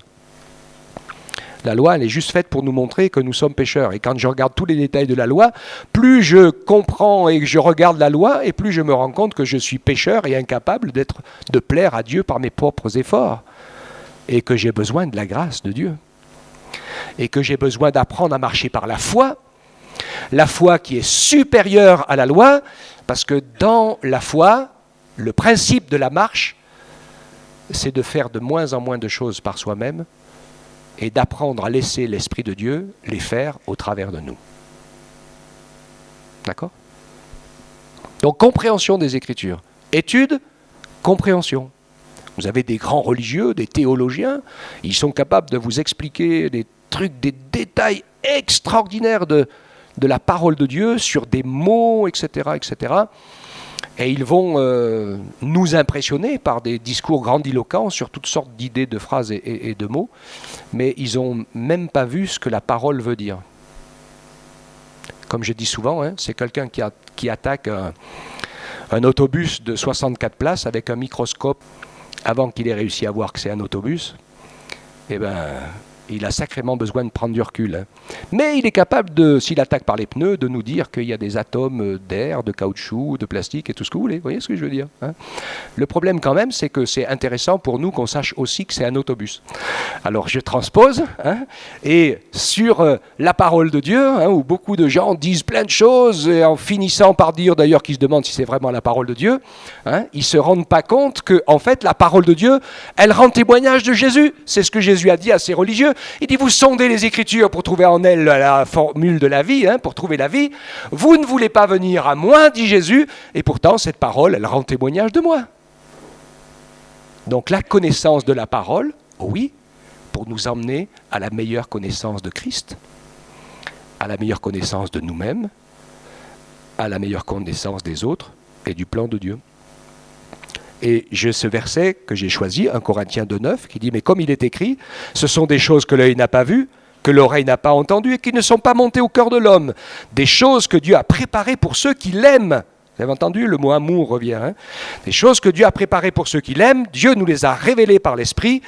La loi, elle est juste faite pour nous montrer que nous sommes pécheurs. Et quand je regarde tous les détails de la loi, plus je comprends et que je regarde la loi, et plus je me rends compte que je suis pécheur et incapable de plaire à Dieu par mes propres efforts. Et que j'ai besoin de la grâce de Dieu. Et que j'ai besoin d'apprendre à marcher par la foi qui est supérieure à la loi, parce que dans la foi, le principe de la marche, c'est de faire de moins en moins de choses par soi-même, et d'apprendre à laisser l'Esprit de Dieu les faire au travers de nous. D'accord ? Donc, compréhension des Écritures. Étude, compréhension. Vous avez des grands religieux, des théologiens, ils sont capables de vous expliquer des trucs, des détails extraordinaires de la parole de Dieu sur des mots, etc., etc., et ils vont nous impressionner par des discours grandiloquents sur toutes sortes d'idées, de phrases et de mots, mais ils n'ont même pas vu ce que la parole veut dire. Comme je dis souvent, hein, c'est quelqu'un qui attaque un autobus de 64 places avec un microscope avant qu'il ait réussi à voir que c'est un autobus. Eh bien, il a sacrément besoin de prendre du recul. Hein. Mais il est capable, s'il attaque par les pneus, de nous dire qu'il y a des atomes d'air, de caoutchouc, de plastique et tout ce que vous voulez. Vous voyez ce que je veux dire, hein ? Le problème quand même, c'est que c'est intéressant pour nous qu'on sache aussi que c'est un autobus. Alors je transpose, hein, et sur la parole de Dieu, hein, où beaucoup de gens disent plein de choses, et en finissant par dire d'ailleurs qu'ils se demandent si c'est vraiment la parole de Dieu, hein, ils ne se rendent pas compte que en fait la parole de Dieu, elle rend témoignage de Jésus. C'est ce que Jésus a dit à ses religieux. Il dit, vous sondez les Écritures pour trouver en elles la formule de la vie, hein, pour trouver la vie. Vous ne voulez pas venir à moi, dit Jésus, et pourtant cette parole, elle rend témoignage de moi. Donc la connaissance de la parole, oui, pour nous emmener à la meilleure connaissance de Christ, à la meilleure connaissance de nous-mêmes, à la meilleure connaissance des autres et du plan de Dieu. Et j'ai ce verset que j'ai choisi, 1 Corinthiens 2,9, qui dit « Mais comme il est écrit, ce sont des choses que l'œil n'a pas vues, que l'oreille n'a pas entendues et qui ne sont pas montées au cœur de l'homme. Des choses que Dieu a préparées pour ceux qui l'aiment. » Vous avez entendu, le mot amour revient. Hein, des choses que Dieu a préparées pour ceux qui l'aiment, Dieu nous les a révélées par l'Esprit,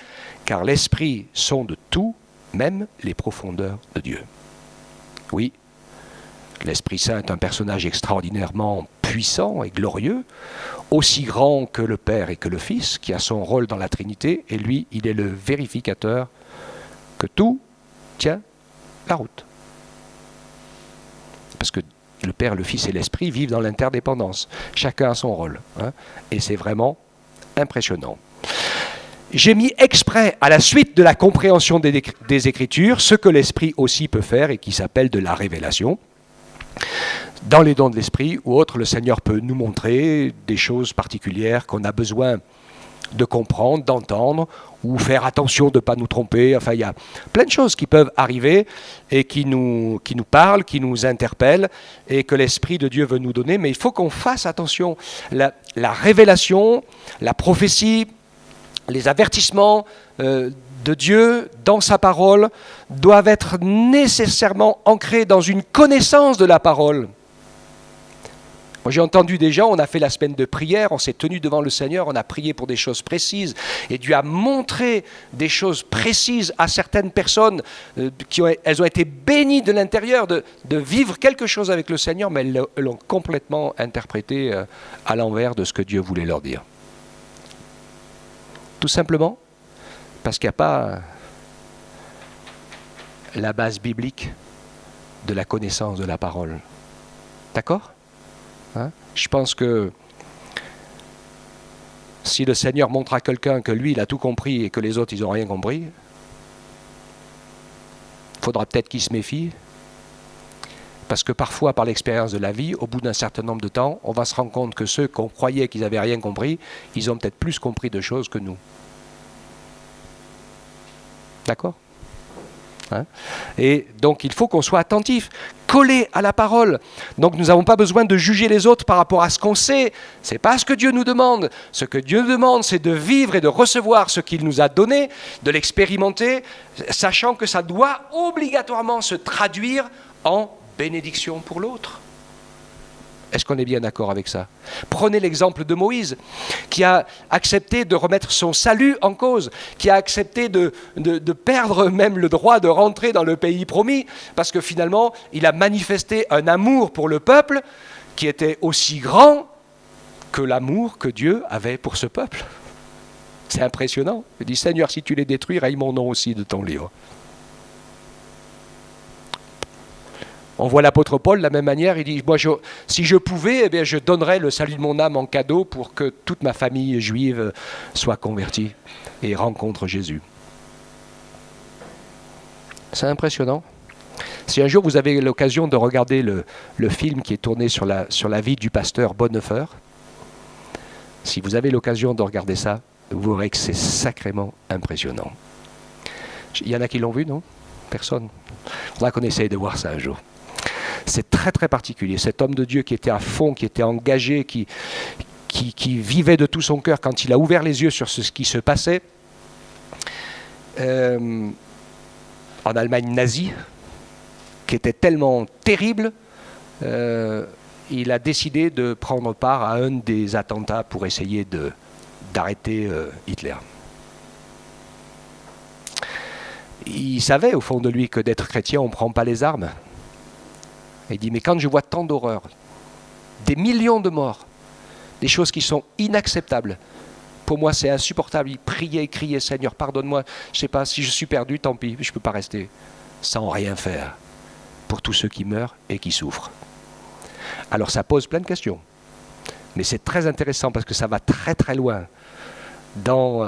car l'Esprit sonde tout, même les profondeurs de Dieu. Oui, l'Esprit Saint est un personnage extraordinairement puissant et glorieux, aussi grand que le Père et que le Fils, qui a son rôle dans la Trinité, et lui, il est le vérificateur que tout tient la route. Parce que le Père, le Fils et l'Esprit vivent dans l'interdépendance. Chacun a son rôle. Hein, et c'est vraiment impressionnant. J'ai mis exprès, à la suite de la compréhension des Écritures, ce que l'Esprit aussi peut faire et qui s'appelle de la révélation. Dans les dons de l'Esprit ou autres, le Seigneur peut nous montrer des choses particulières qu'on a besoin de comprendre, d'entendre, ou faire attention de ne pas nous tromper. Enfin, il y a plein de choses qui peuvent arriver et qui nous parlent, qui nous interpellent, et que l'Esprit de Dieu veut nous donner. Mais il faut qu'on fasse attention. La révélation, la prophétie, les avertissements de Dieu dans sa parole doivent être nécessairement ancrés dans une connaissance de la parole. Moi, j'ai entendu des gens, on a fait la semaine de prière, on s'est tenu devant le Seigneur, on a prié pour des choses précises, et Dieu a montré des choses précises à certaines personnes, elles ont été bénies de l'intérieur de vivre quelque chose avec le Seigneur, mais elles l'ont complètement interprété à l'envers de ce que Dieu voulait leur dire. Tout simplement parce qu'il n'y a pas la base biblique de la connaissance de la parole. D'accord ? Hein ? Je pense que Si le Seigneur montre à quelqu'un que lui, il a tout compris et que les autres, ils n'ont rien compris, il faudra peut-être qu'il se méfie. Parce que parfois, par l'expérience de la vie, au bout d'un certain nombre de temps, on va se rendre compte que ceux qu'on croyait qu'ils n'avaient rien compris, ils ont peut-être plus compris de choses que nous. D'accord ? Hein ? Et donc, il faut qu'on soit attentif, collé à la parole. Donc, nous n'avons pas besoin de juger les autres par rapport à ce qu'on sait. Ce n'est pas ce que Dieu nous demande. Ce que Dieu nous demande, c'est de vivre et de recevoir ce qu'il nous a donné, de l'expérimenter, sachant que ça doit obligatoirement se traduire en bénédiction pour l'autre. Est-ce qu'on est bien d'accord avec ça ? Prenez l'exemple de Moïse, qui a accepté de remettre son salut en cause, qui a accepté de perdre même le droit de rentrer dans le pays promis, parce que finalement, il a manifesté un amour pour le peuple qui était aussi grand que l'amour que Dieu avait pour ce peuple. C'est impressionnant. Il dit, Seigneur, si tu les détruis, raye mon nom aussi de ton livre. On voit l'apôtre Paul de la même manière, il dit, moi, si je pouvais, eh bien, je donnerais le salut de mon âme en cadeau pour que toute ma famille juive soit convertie et rencontre Jésus. C'est impressionnant. Si un jour vous avez l'occasion de regarder le film qui est tourné sur la vie du pasteur Bonhoeffer, si vous avez l'occasion de regarder ça, vous verrez que c'est sacrément impressionnant. Il y en a qui l'ont vu, non ? Personne. Il faudra qu'on essaye de voir ça un jour. C'est très très particulier. Cet homme de Dieu qui était à fond, qui était engagé, qui vivait de tout son cœur quand il a ouvert les yeux sur ce qui se passait en Allemagne nazie, qui était tellement terrible, il a décidé de prendre part à un des attentats pour essayer d'arrêter Hitler. Il savait au fond de lui que d'être chrétien, on ne prend pas les armes. Il dit, mais quand je vois tant d'horreurs, des millions de morts, des choses qui sont inacceptables, pour moi c'est insupportable. Il priait, criait, Seigneur, pardonne-moi, je ne sais pas, si je suis perdu, tant pis, je ne peux pas rester sans rien faire pour tous ceux qui meurent et qui souffrent. Alors ça pose plein de questions, mais c'est très intéressant parce que ça va très très loin dans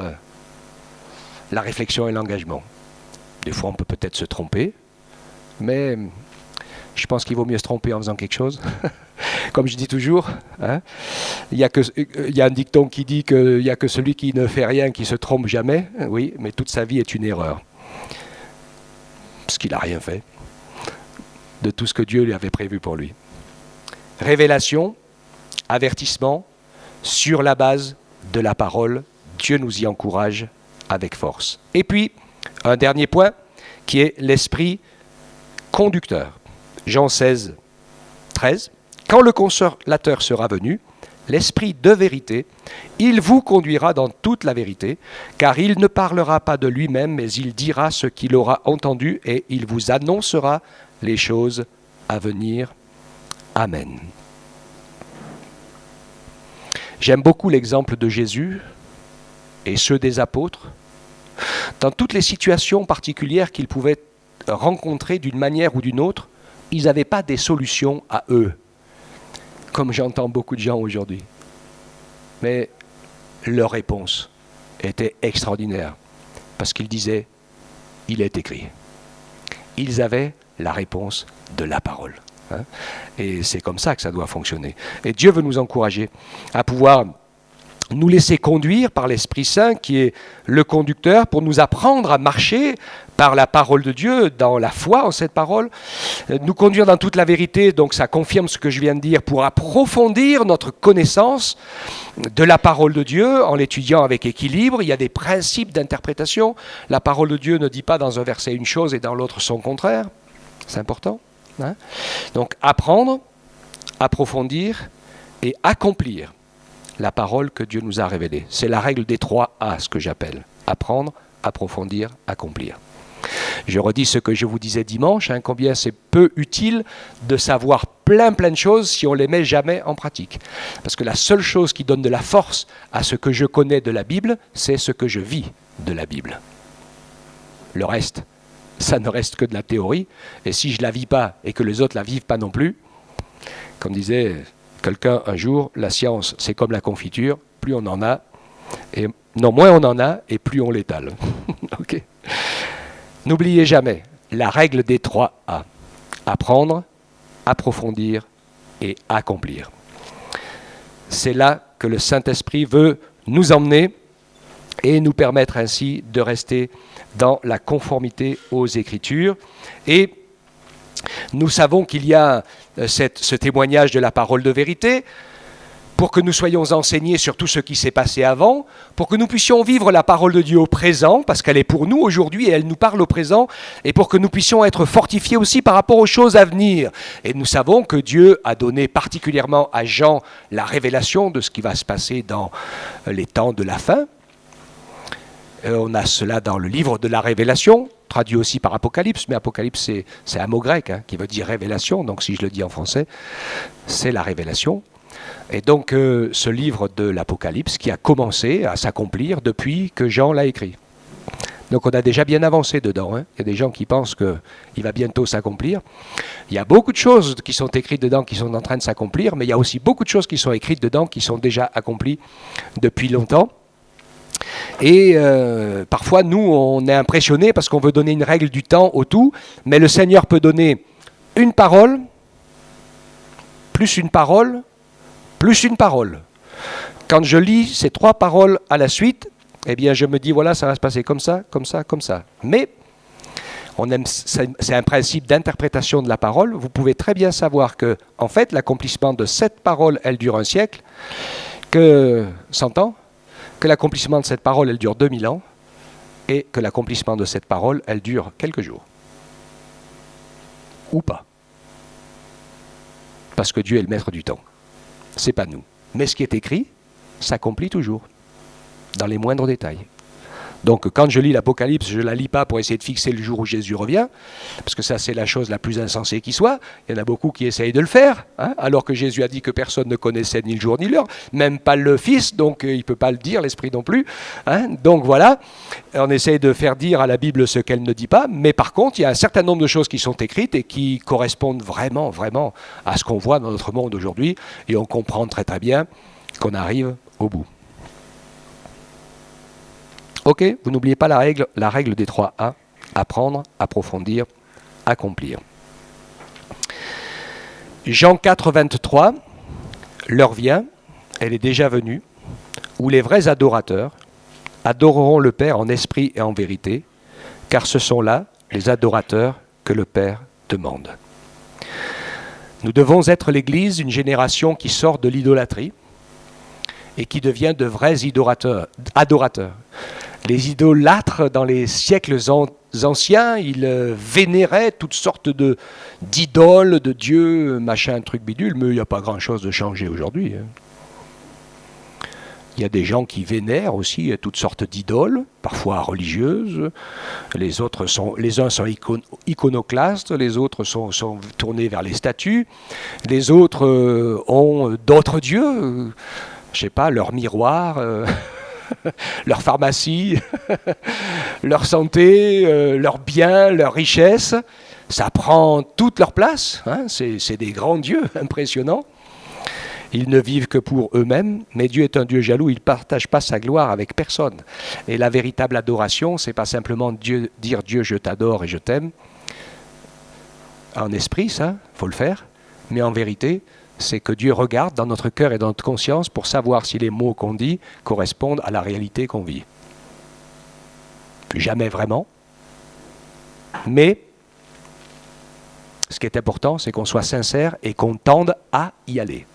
la réflexion et l'engagement. Des fois on peut peut-être se tromper, mais je pense qu'il vaut mieux se tromper en faisant quelque chose. Comme je dis toujours, hein, il y a un dicton qui dit qu'il n'y a que celui qui ne fait rien qui se trompe jamais. Oui, mais toute sa vie est une erreur. Parce qu'il n'a rien fait de tout ce que Dieu lui avait prévu pour lui. Révélation, avertissement, sur la base de la parole, Dieu nous y encourage avec force. Et puis, un dernier point, qui est l'esprit conducteur. Jean 16, 13. Quand le consolateur sera venu, l'esprit de vérité, il vous conduira dans toute la vérité, car il ne parlera pas de lui-même, mais il dira ce qu'il aura entendu et il vous annoncera les choses à venir. Amen. J'aime beaucoup l'exemple de Jésus et ceux des apôtres. Dans toutes les situations particulières qu'ils pouvaient rencontrer d'une manière ou d'une autre, ils n'avaient pas des solutions à eux, comme j'entends beaucoup de gens aujourd'hui. Mais leur réponse était extraordinaire, parce qu'ils disaient, il est écrit. Ils avaient la réponse de la parole. Hein. Et c'est comme ça que ça doit fonctionner. Et Dieu veut nous encourager à pouvoir nous laisser conduire par l'Esprit Saint, qui est le conducteur, pour nous apprendre à marcher par la parole de Dieu, dans la foi en cette parole, nous conduire dans toute la vérité, donc ça confirme ce que je viens de dire, pour approfondir notre connaissance de la parole de Dieu, en l'étudiant avec équilibre. Il y a des principes d'interprétation. La parole de Dieu ne dit pas dans un verset une chose et dans l'autre son contraire. C'est important. Hein ? Donc apprendre, approfondir et accomplir la parole que Dieu nous a révélée. C'est la règle des 3 A, ce que j'appelle. Apprendre, approfondir, accomplir. Je redis ce que je vous disais dimanche, hein, combien c'est peu utile de savoir plein de choses si on ne les met jamais en pratique. Parce que la seule chose qui donne de la force à ce que je connais de la Bible, c'est ce que je vis de la Bible. Le reste, ça ne reste que de la théorie. Et si je ne la vis pas et que les autres ne la vivent pas non plus, comme disait quelqu'un un jour, la science, c'est comme la confiture, plus on en a, Et non, moins on en a, et plus on l'étale. Okay. N'oubliez jamais la règle des 3 A. Apprendre, approfondir et accomplir. C'est là que le Saint-Esprit veut nous emmener et nous permettre ainsi de rester dans la conformité aux Écritures. Et nous savons qu'il y a ce témoignage de la parole de vérité pour que nous soyons enseignés sur tout ce qui s'est passé avant, pour que nous puissions vivre la parole de Dieu au présent, parce qu'elle est pour nous aujourd'hui et elle nous parle au présent, et pour que nous puissions être fortifiés aussi par rapport aux choses à venir. Et nous savons que Dieu a donné particulièrement à Jean la révélation de ce qui va se passer dans les temps de la fin. On a cela dans le livre de la Révélation, traduit aussi par Apocalypse, mais Apocalypse c'est un mot grec qui veut dire révélation, donc si je le dis en français, c'est la révélation. Et donc ce livre de l'Apocalypse qui a commencé à s'accomplir depuis que Jean l'a écrit. Donc on a déjà bien avancé dedans. Il y a des gens qui pensent qu'il va bientôt s'accomplir. Il y a beaucoup de choses qui sont écrites dedans qui sont en train de s'accomplir, mais il y a aussi beaucoup de choses qui sont écrites dedans qui sont déjà accomplies depuis longtemps. Et parfois, nous, on est impressionnés parce qu'on veut donner une règle du temps au tout, mais le Seigneur peut donner une parole, plus une parole, plus une parole. Quand je lis ces 3 paroles à la suite, eh bien, je me dis, voilà, ça va se passer comme ça, comme ça, comme ça. Mais c'est un principe d'interprétation de la parole. Vous pouvez très bien savoir que, en fait, l'accomplissement de cette parole, elle dure un siècle, que 100 ans, que l'accomplissement de cette parole, elle dure 2000 ans, et que l'accomplissement de cette parole, elle dure quelques jours. Ou pas. Parce que Dieu est le maître du temps. C'est pas nous. Mais ce qui est écrit s'accomplit toujours, dans les moindres détails. Donc quand je lis l'Apocalypse, je ne la lis pas pour essayer de fixer le jour où Jésus revient, parce que ça c'est la chose la plus insensée qui soit. Il y en a beaucoup qui essayent de le faire, alors que Jésus a dit que personne ne connaissait ni le jour ni l'heure, même pas le Fils, donc il ne peut pas le dire, l'Esprit non plus. Donc voilà, on essaye de faire dire à la Bible ce qu'elle ne dit pas, mais par contre il y a un certain nombre de choses qui sont écrites et qui correspondent vraiment, vraiment à ce qu'on voit dans notre monde aujourd'hui, et on comprend très très bien qu'on arrive au bout. Ok, vous n'oubliez pas la règle des 3 A, apprendre, approfondir, accomplir. Jean 4, 23, l'heure vient, elle est déjà venue, où les vrais adorateurs adoreront le Père en esprit et en vérité, car ce sont là les adorateurs que le Père demande. Nous devons être l'Église, une génération qui sort de l'idolâtrie et qui devient de vrais adorateurs. Les idolâtres, dans les siècles anciens, ils vénéraient toutes sortes d'idoles, de dieux, machin, truc bidule, mais il n'y a pas grand-chose de changé aujourd'hui. Il y a des gens qui vénèrent aussi toutes sortes d'idoles, parfois religieuses. Les uns sont iconoclastes, les autres sont tournés vers les statues. Les autres ont d'autres dieux, je sais pas, leur miroir... leur pharmacie, leur santé, leurs biens, leurs richesses, ça prend toute leur place. C'est des grands dieux impressionnants. Ils ne vivent que pour eux-mêmes, mais Dieu est un Dieu jaloux, il ne partage pas sa gloire avec personne. Et la véritable adoration, ce n'est pas simplement dire Dieu, je t'adore et je t'aime. En esprit, ça, il faut le faire, mais en vérité, c'est que Dieu regarde dans notre cœur et dans notre conscience pour savoir si les mots qu'on dit correspondent à la réalité qu'on vit. Jamais vraiment. Mais ce qui est important, c'est qu'on soit sincère et qu'on tende à y aller.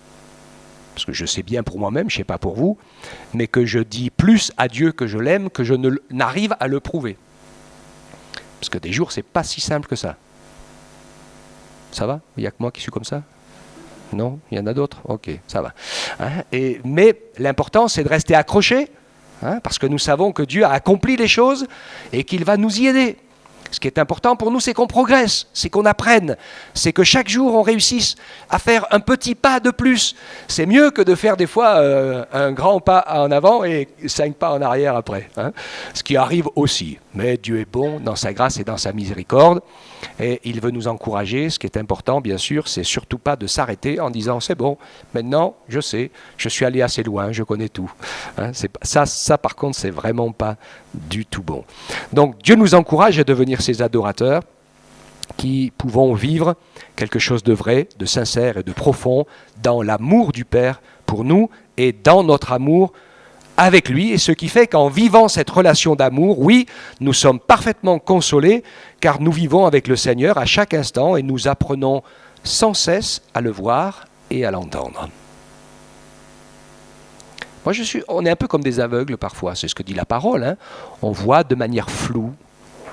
Parce que je sais bien pour moi-même, je ne sais pas pour vous, mais que je dis plus à Dieu que je l'aime que je n'arrive à le prouver. Parce que des jours, c'est pas si simple que ça. Ça va ? Il n'y a que moi qui suis comme ça ? Non, il y en a d'autres. Ok, ça va. Mais l'important, c'est de rester accroché, parce que nous savons que Dieu a accompli les choses et qu'il va nous y aider. Ce qui est important pour nous, c'est qu'on progresse, c'est qu'on apprenne, c'est que chaque jour, on réussisse à faire un petit pas de plus. C'est mieux que de faire des fois un grand pas en avant et 5 pas en arrière après, hein. Ce qui arrive aussi. Mais Dieu est bon dans sa grâce et dans sa miséricorde. Et il veut nous encourager. Ce qui est important, bien sûr, c'est surtout pas de s'arrêter en disant « c'est bon, maintenant, je sais, je suis allé assez loin, je connais tout. Hein, » ça, par contre, c'est vraiment pas du tout bon. Donc, Dieu nous encourage à devenir ses adorateurs qui pouvons vivre quelque chose de vrai, de sincère et de profond dans l'amour du Père pour nous et dans notre amour avec lui, et ce qui fait qu'en vivant cette relation d'amour, oui, nous sommes parfaitement consolés, car nous vivons avec le Seigneur à chaque instant et nous apprenons sans cesse à le voir et à l'entendre. On est un peu comme des aveugles parfois, c'est ce que dit la parole, hein. On voit de manière floue,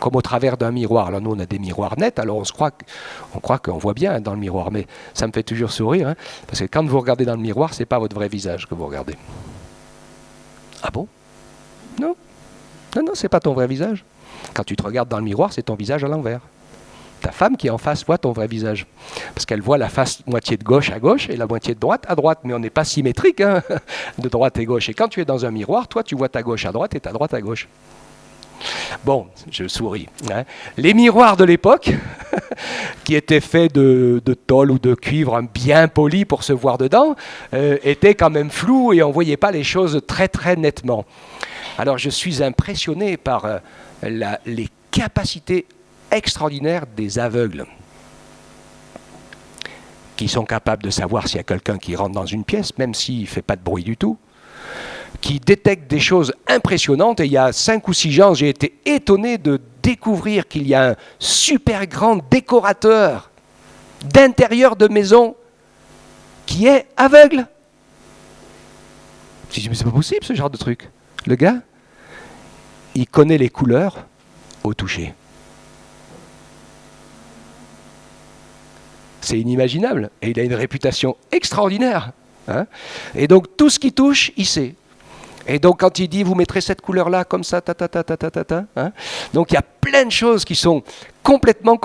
comme au travers d'un miroir. Alors nous, on a des miroirs nets, alors on croit qu'on voit bien dans le miroir, mais ça me fait toujours sourire, hein, parce que quand vous regardez dans le miroir, ce n'est pas votre vrai visage que vous regardez. Ah bon? Non. Non, c'est pas ton vrai visage. Quand tu te regardes dans le miroir, c'est ton visage à l'envers. Ta femme qui est en face voit ton vrai visage. Parce qu'elle voit la face moitié de gauche à gauche et la moitié de droite à droite. Mais on n'est pas symétrique, hein, de droite et gauche. Et quand tu es dans un miroir, toi, tu vois ta gauche à droite et ta droite à gauche. Bon, je souris, hein. Les miroirs de l'époque, qui étaient faits de tôle ou de cuivre bien poli pour se voir dedans, étaient quand même flous et on ne voyait pas les choses très très nettement. Alors je suis impressionné par les capacités extraordinaires des aveugles, qui sont capables de savoir s'il y a quelqu'un qui rentre dans une pièce, même s'il ne fait pas de bruit du tout, qui détectent des choses impressionnantes. Et il y a 5 ou 6 gens, j'ai été étonné de découvrir qu'il y a un super grand décorateur d'intérieur de maison qui est aveugle. Je me dis, mais c'est pas possible ce genre de truc. Le gars, il connaît les couleurs au toucher. C'est inimaginable. Et il a une réputation extraordinaire, hein. Et donc tout ce qu'il touche, il sait. Et donc quand il dit, vous mettrez cette couleur-là, comme ça, hein. Donc il y a plein de choses qui sont complètement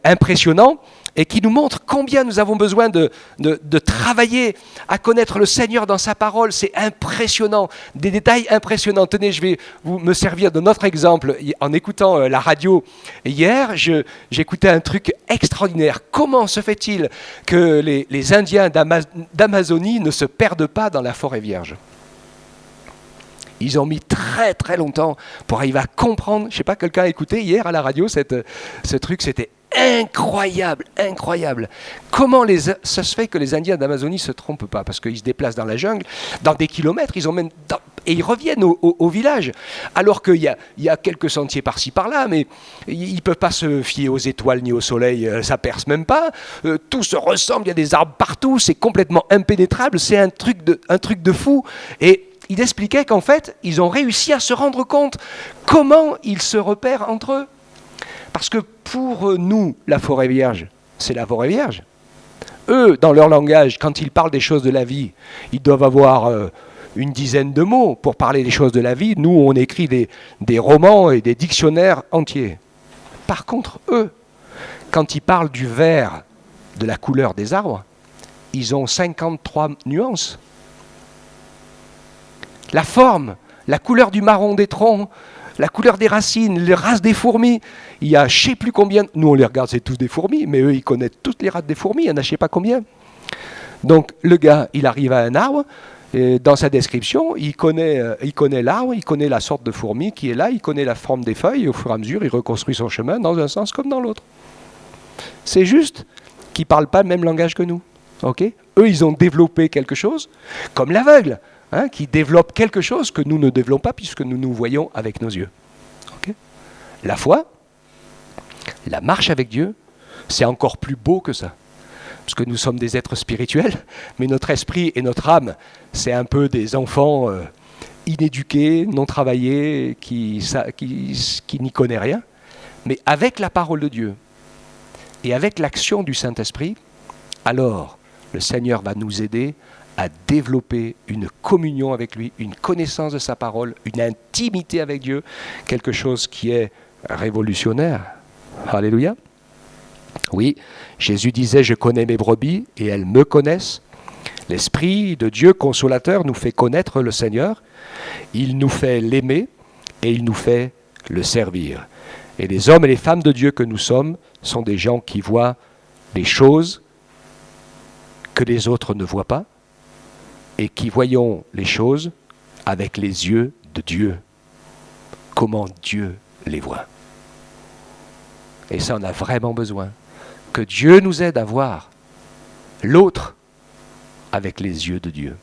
impressionnantes et qui nous montrent combien nous avons besoin de travailler à connaître le Seigneur dans sa parole. C'est impressionnant, des détails impressionnants. Tenez, je vais me servir de notre exemple. En écoutant la radio hier, j'écoutais un truc extraordinaire. Comment se fait-il que les Indiens d'Amazonie ne se perdent pas dans la forêt vierge ? Ils ont mis très très longtemps pour arriver à comprendre. Je ne sais pas, quelqu'un a écouté hier à la radio ce truc, c'était incroyable, incroyable. Comment ça se fait que les Indiens d'Amazonie ne se trompent pas? Parce qu'ils se déplacent dans la jungle, dans des kilomètres, et ils reviennent au village. Alors qu'il y a quelques sentiers par-ci par-là, mais ils ne peuvent pas se fier aux étoiles ni au soleil, ça perce même pas. Tout se ressemble, il y a des arbres partout, c'est complètement impénétrable, c'est un truc de fou. Et il expliquait qu'en fait, ils ont réussi à se rendre compte comment ils se repèrent entre eux. Parce que pour nous, la forêt vierge, c'est la forêt vierge. Eux, dans leur langage, quand ils parlent des choses de la vie, ils doivent avoir une dizaine de mots pour parler des choses de la vie. Nous, on écrit des romans et des dictionnaires entiers. Par contre, eux, quand ils parlent du vert, de la couleur des arbres, ils ont 53 nuances. La forme, la couleur du marron des troncs, la couleur des racines, les races des fourmis. Il y a je ne sais plus combien. Nous, on les regarde, c'est tous des fourmis, mais eux, ils connaissent toutes les races des fourmis. Il y en a je ne sais pas combien. Donc, le gars, il arrive à un arbre. Et dans sa description, il connaît l'arbre, il connaît la sorte de fourmi qui est là, il connaît la forme des feuilles. Et au fur et à mesure, il reconstruit son chemin dans un sens comme dans l'autre. C'est juste qu'ils ne parlent pas le même langage que nous. Okay ? Eux, ils ont développé quelque chose, comme l'aveugle. Hein, qui développe quelque chose que nous ne développons pas puisque nous nous voyons avec nos yeux. Okay ? La foi, la marche avec Dieu, c'est encore plus beau que ça. Parce que nous sommes des êtres spirituels, mais notre esprit et notre âme, c'est un peu des enfants inéduqués, non travaillés, qui n'y connaissent rien. Mais avec la parole de Dieu et avec l'action du Saint-Esprit, alors le Seigneur va nous aider à développer une communion avec lui, une connaissance de sa parole, une intimité avec Dieu, quelque chose qui est révolutionnaire. Alléluia. Oui, Jésus disait, je connais mes brebis et elles me connaissent. L'Esprit de Dieu consolateur nous fait connaître le Seigneur. Il nous fait l'aimer et il nous fait le servir. Et les hommes et les femmes de Dieu que nous sommes sont des gens qui voient des choses que les autres ne voient pas et qui voyons les choses avec les yeux de Dieu. Comment Dieu les voit. Et ça, on a vraiment besoin. Que Dieu nous aide à voir l'autre avec les yeux de Dieu.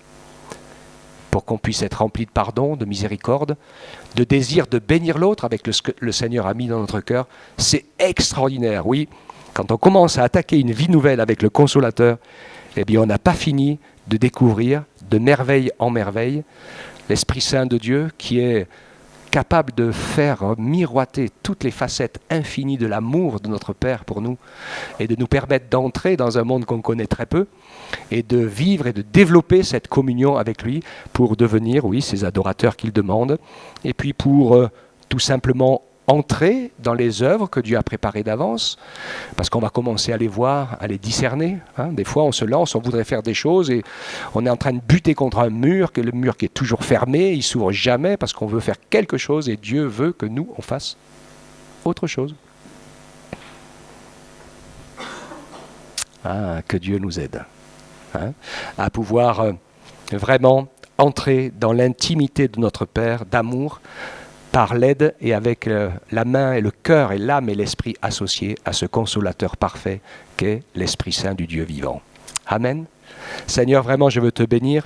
Pour qu'on puisse être rempli de pardon, de miséricorde, de désir de bénir l'autre avec ce que le Seigneur a mis dans notre cœur. C'est extraordinaire, oui. Quand on commence à attaquer une vie nouvelle avec le Consolateur, eh bien, on n'a pas fini de découvrir, de merveille en merveille, l'Esprit Saint de Dieu qui est capable de faire miroiter toutes les facettes infinies de l'amour de notre Père pour nous et de nous permettre d'entrer dans un monde qu'on connaît très peu et de vivre et de développer cette communion avec lui pour devenir, oui, ces adorateurs qu'il demande et puis pour tout simplement entrer dans les œuvres que Dieu a préparées d'avance, parce qu'on va commencer à les voir, à les discerner. Des fois, on se lance, on voudrait faire des choses et on est en train de buter contre un mur, que le mur qui est toujours fermé, il ne s'ouvre jamais parce qu'on veut faire quelque chose et Dieu veut que nous, on fasse autre chose. Que Dieu nous aide à pouvoir vraiment entrer dans l'intimité de notre Père, d'amour, par l'aide et avec la main et le cœur et l'âme et l'esprit associés à ce consolateur parfait qu'est l'Esprit Saint du Dieu vivant. Amen. Seigneur, vraiment, je veux te bénir.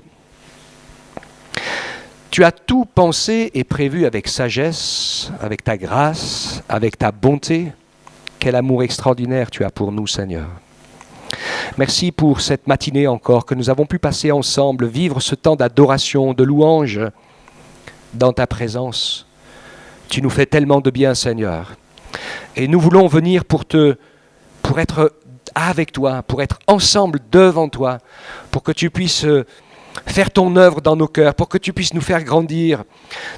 Tu as tout pensé et prévu avec sagesse, avec ta grâce, avec ta bonté. Quel amour extraordinaire tu as pour nous, Seigneur. Merci pour cette matinée encore que nous avons pu passer ensemble, vivre ce temps d'adoration, de louange dans ta présence. Tu nous fais tellement de bien, Seigneur. Et nous voulons venir pour être avec toi, pour être ensemble devant toi, pour que tu puisses faire ton œuvre dans nos cœurs, pour que tu puisses nous faire grandir.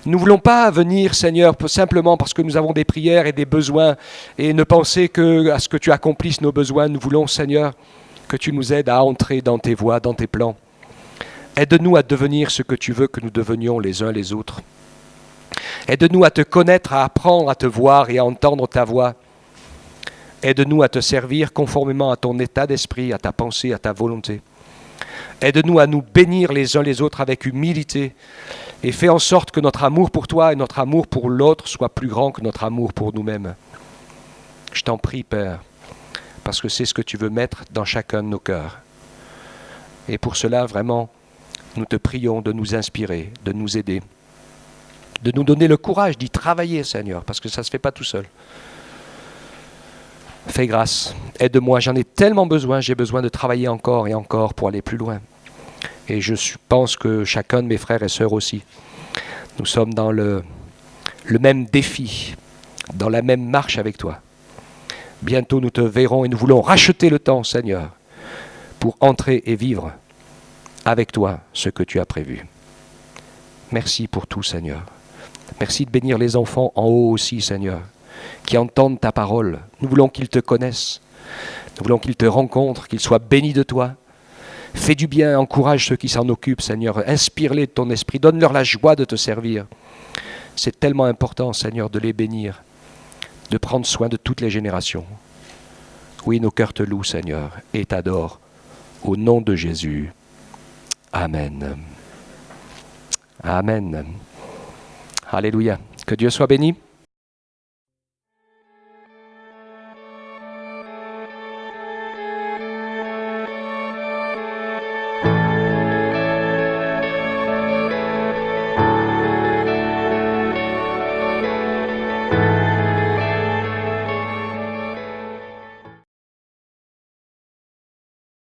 Nous ne voulons pas venir, Seigneur, simplement parce que nous avons des prières et des besoins et ne penser qu'à ce que tu accomplisses nos besoins. Nous voulons, Seigneur, que tu nous aides à entrer dans tes voies, dans tes plans. Aide-nous à devenir ce que tu veux que nous devenions les uns les autres. Aide-nous à te connaître, à apprendre à te voir et à entendre ta voix. Aide-nous à te servir conformément à ton état d'esprit, à ta pensée, à ta volonté. Aide-nous à nous bénir les uns les autres avec humilité et fais en sorte que notre amour pour toi et notre amour pour l'autre soit plus grand que notre amour pour nous-mêmes. Je t'en prie, Père, parce que c'est ce que tu veux mettre dans chacun de nos cœurs. Et pour cela, vraiment, nous te prions de nous inspirer, de nous aider, de nous donner le courage d'y travailler, Seigneur, parce que ça ne se fait pas tout seul. Fais grâce, aide-moi, j'en ai tellement besoin, j'ai besoin de travailler encore et encore pour aller plus loin. Et je pense que chacun de mes frères et sœurs aussi, nous sommes dans le même défi, dans la même marche avec toi. Bientôt nous te verrons et nous voulons racheter le temps, Seigneur, pour entrer et vivre avec toi ce que tu as prévu. Merci pour tout, Seigneur. Merci de bénir les enfants en haut aussi, Seigneur, qui entendent ta parole. Nous voulons qu'ils te connaissent. Nous voulons qu'ils te rencontrent, qu'ils soient bénis de toi. Fais du bien, encourage ceux qui s'en occupent, Seigneur. Inspire-les de ton esprit. Donne-leur la joie de te servir. C'est tellement important, Seigneur, de les bénir, de prendre soin de toutes les générations. Oui, nos cœurs te louent, Seigneur, et t'adorent. Au nom de Jésus. Amen. Amen. Alléluia. Que Dieu soit béni.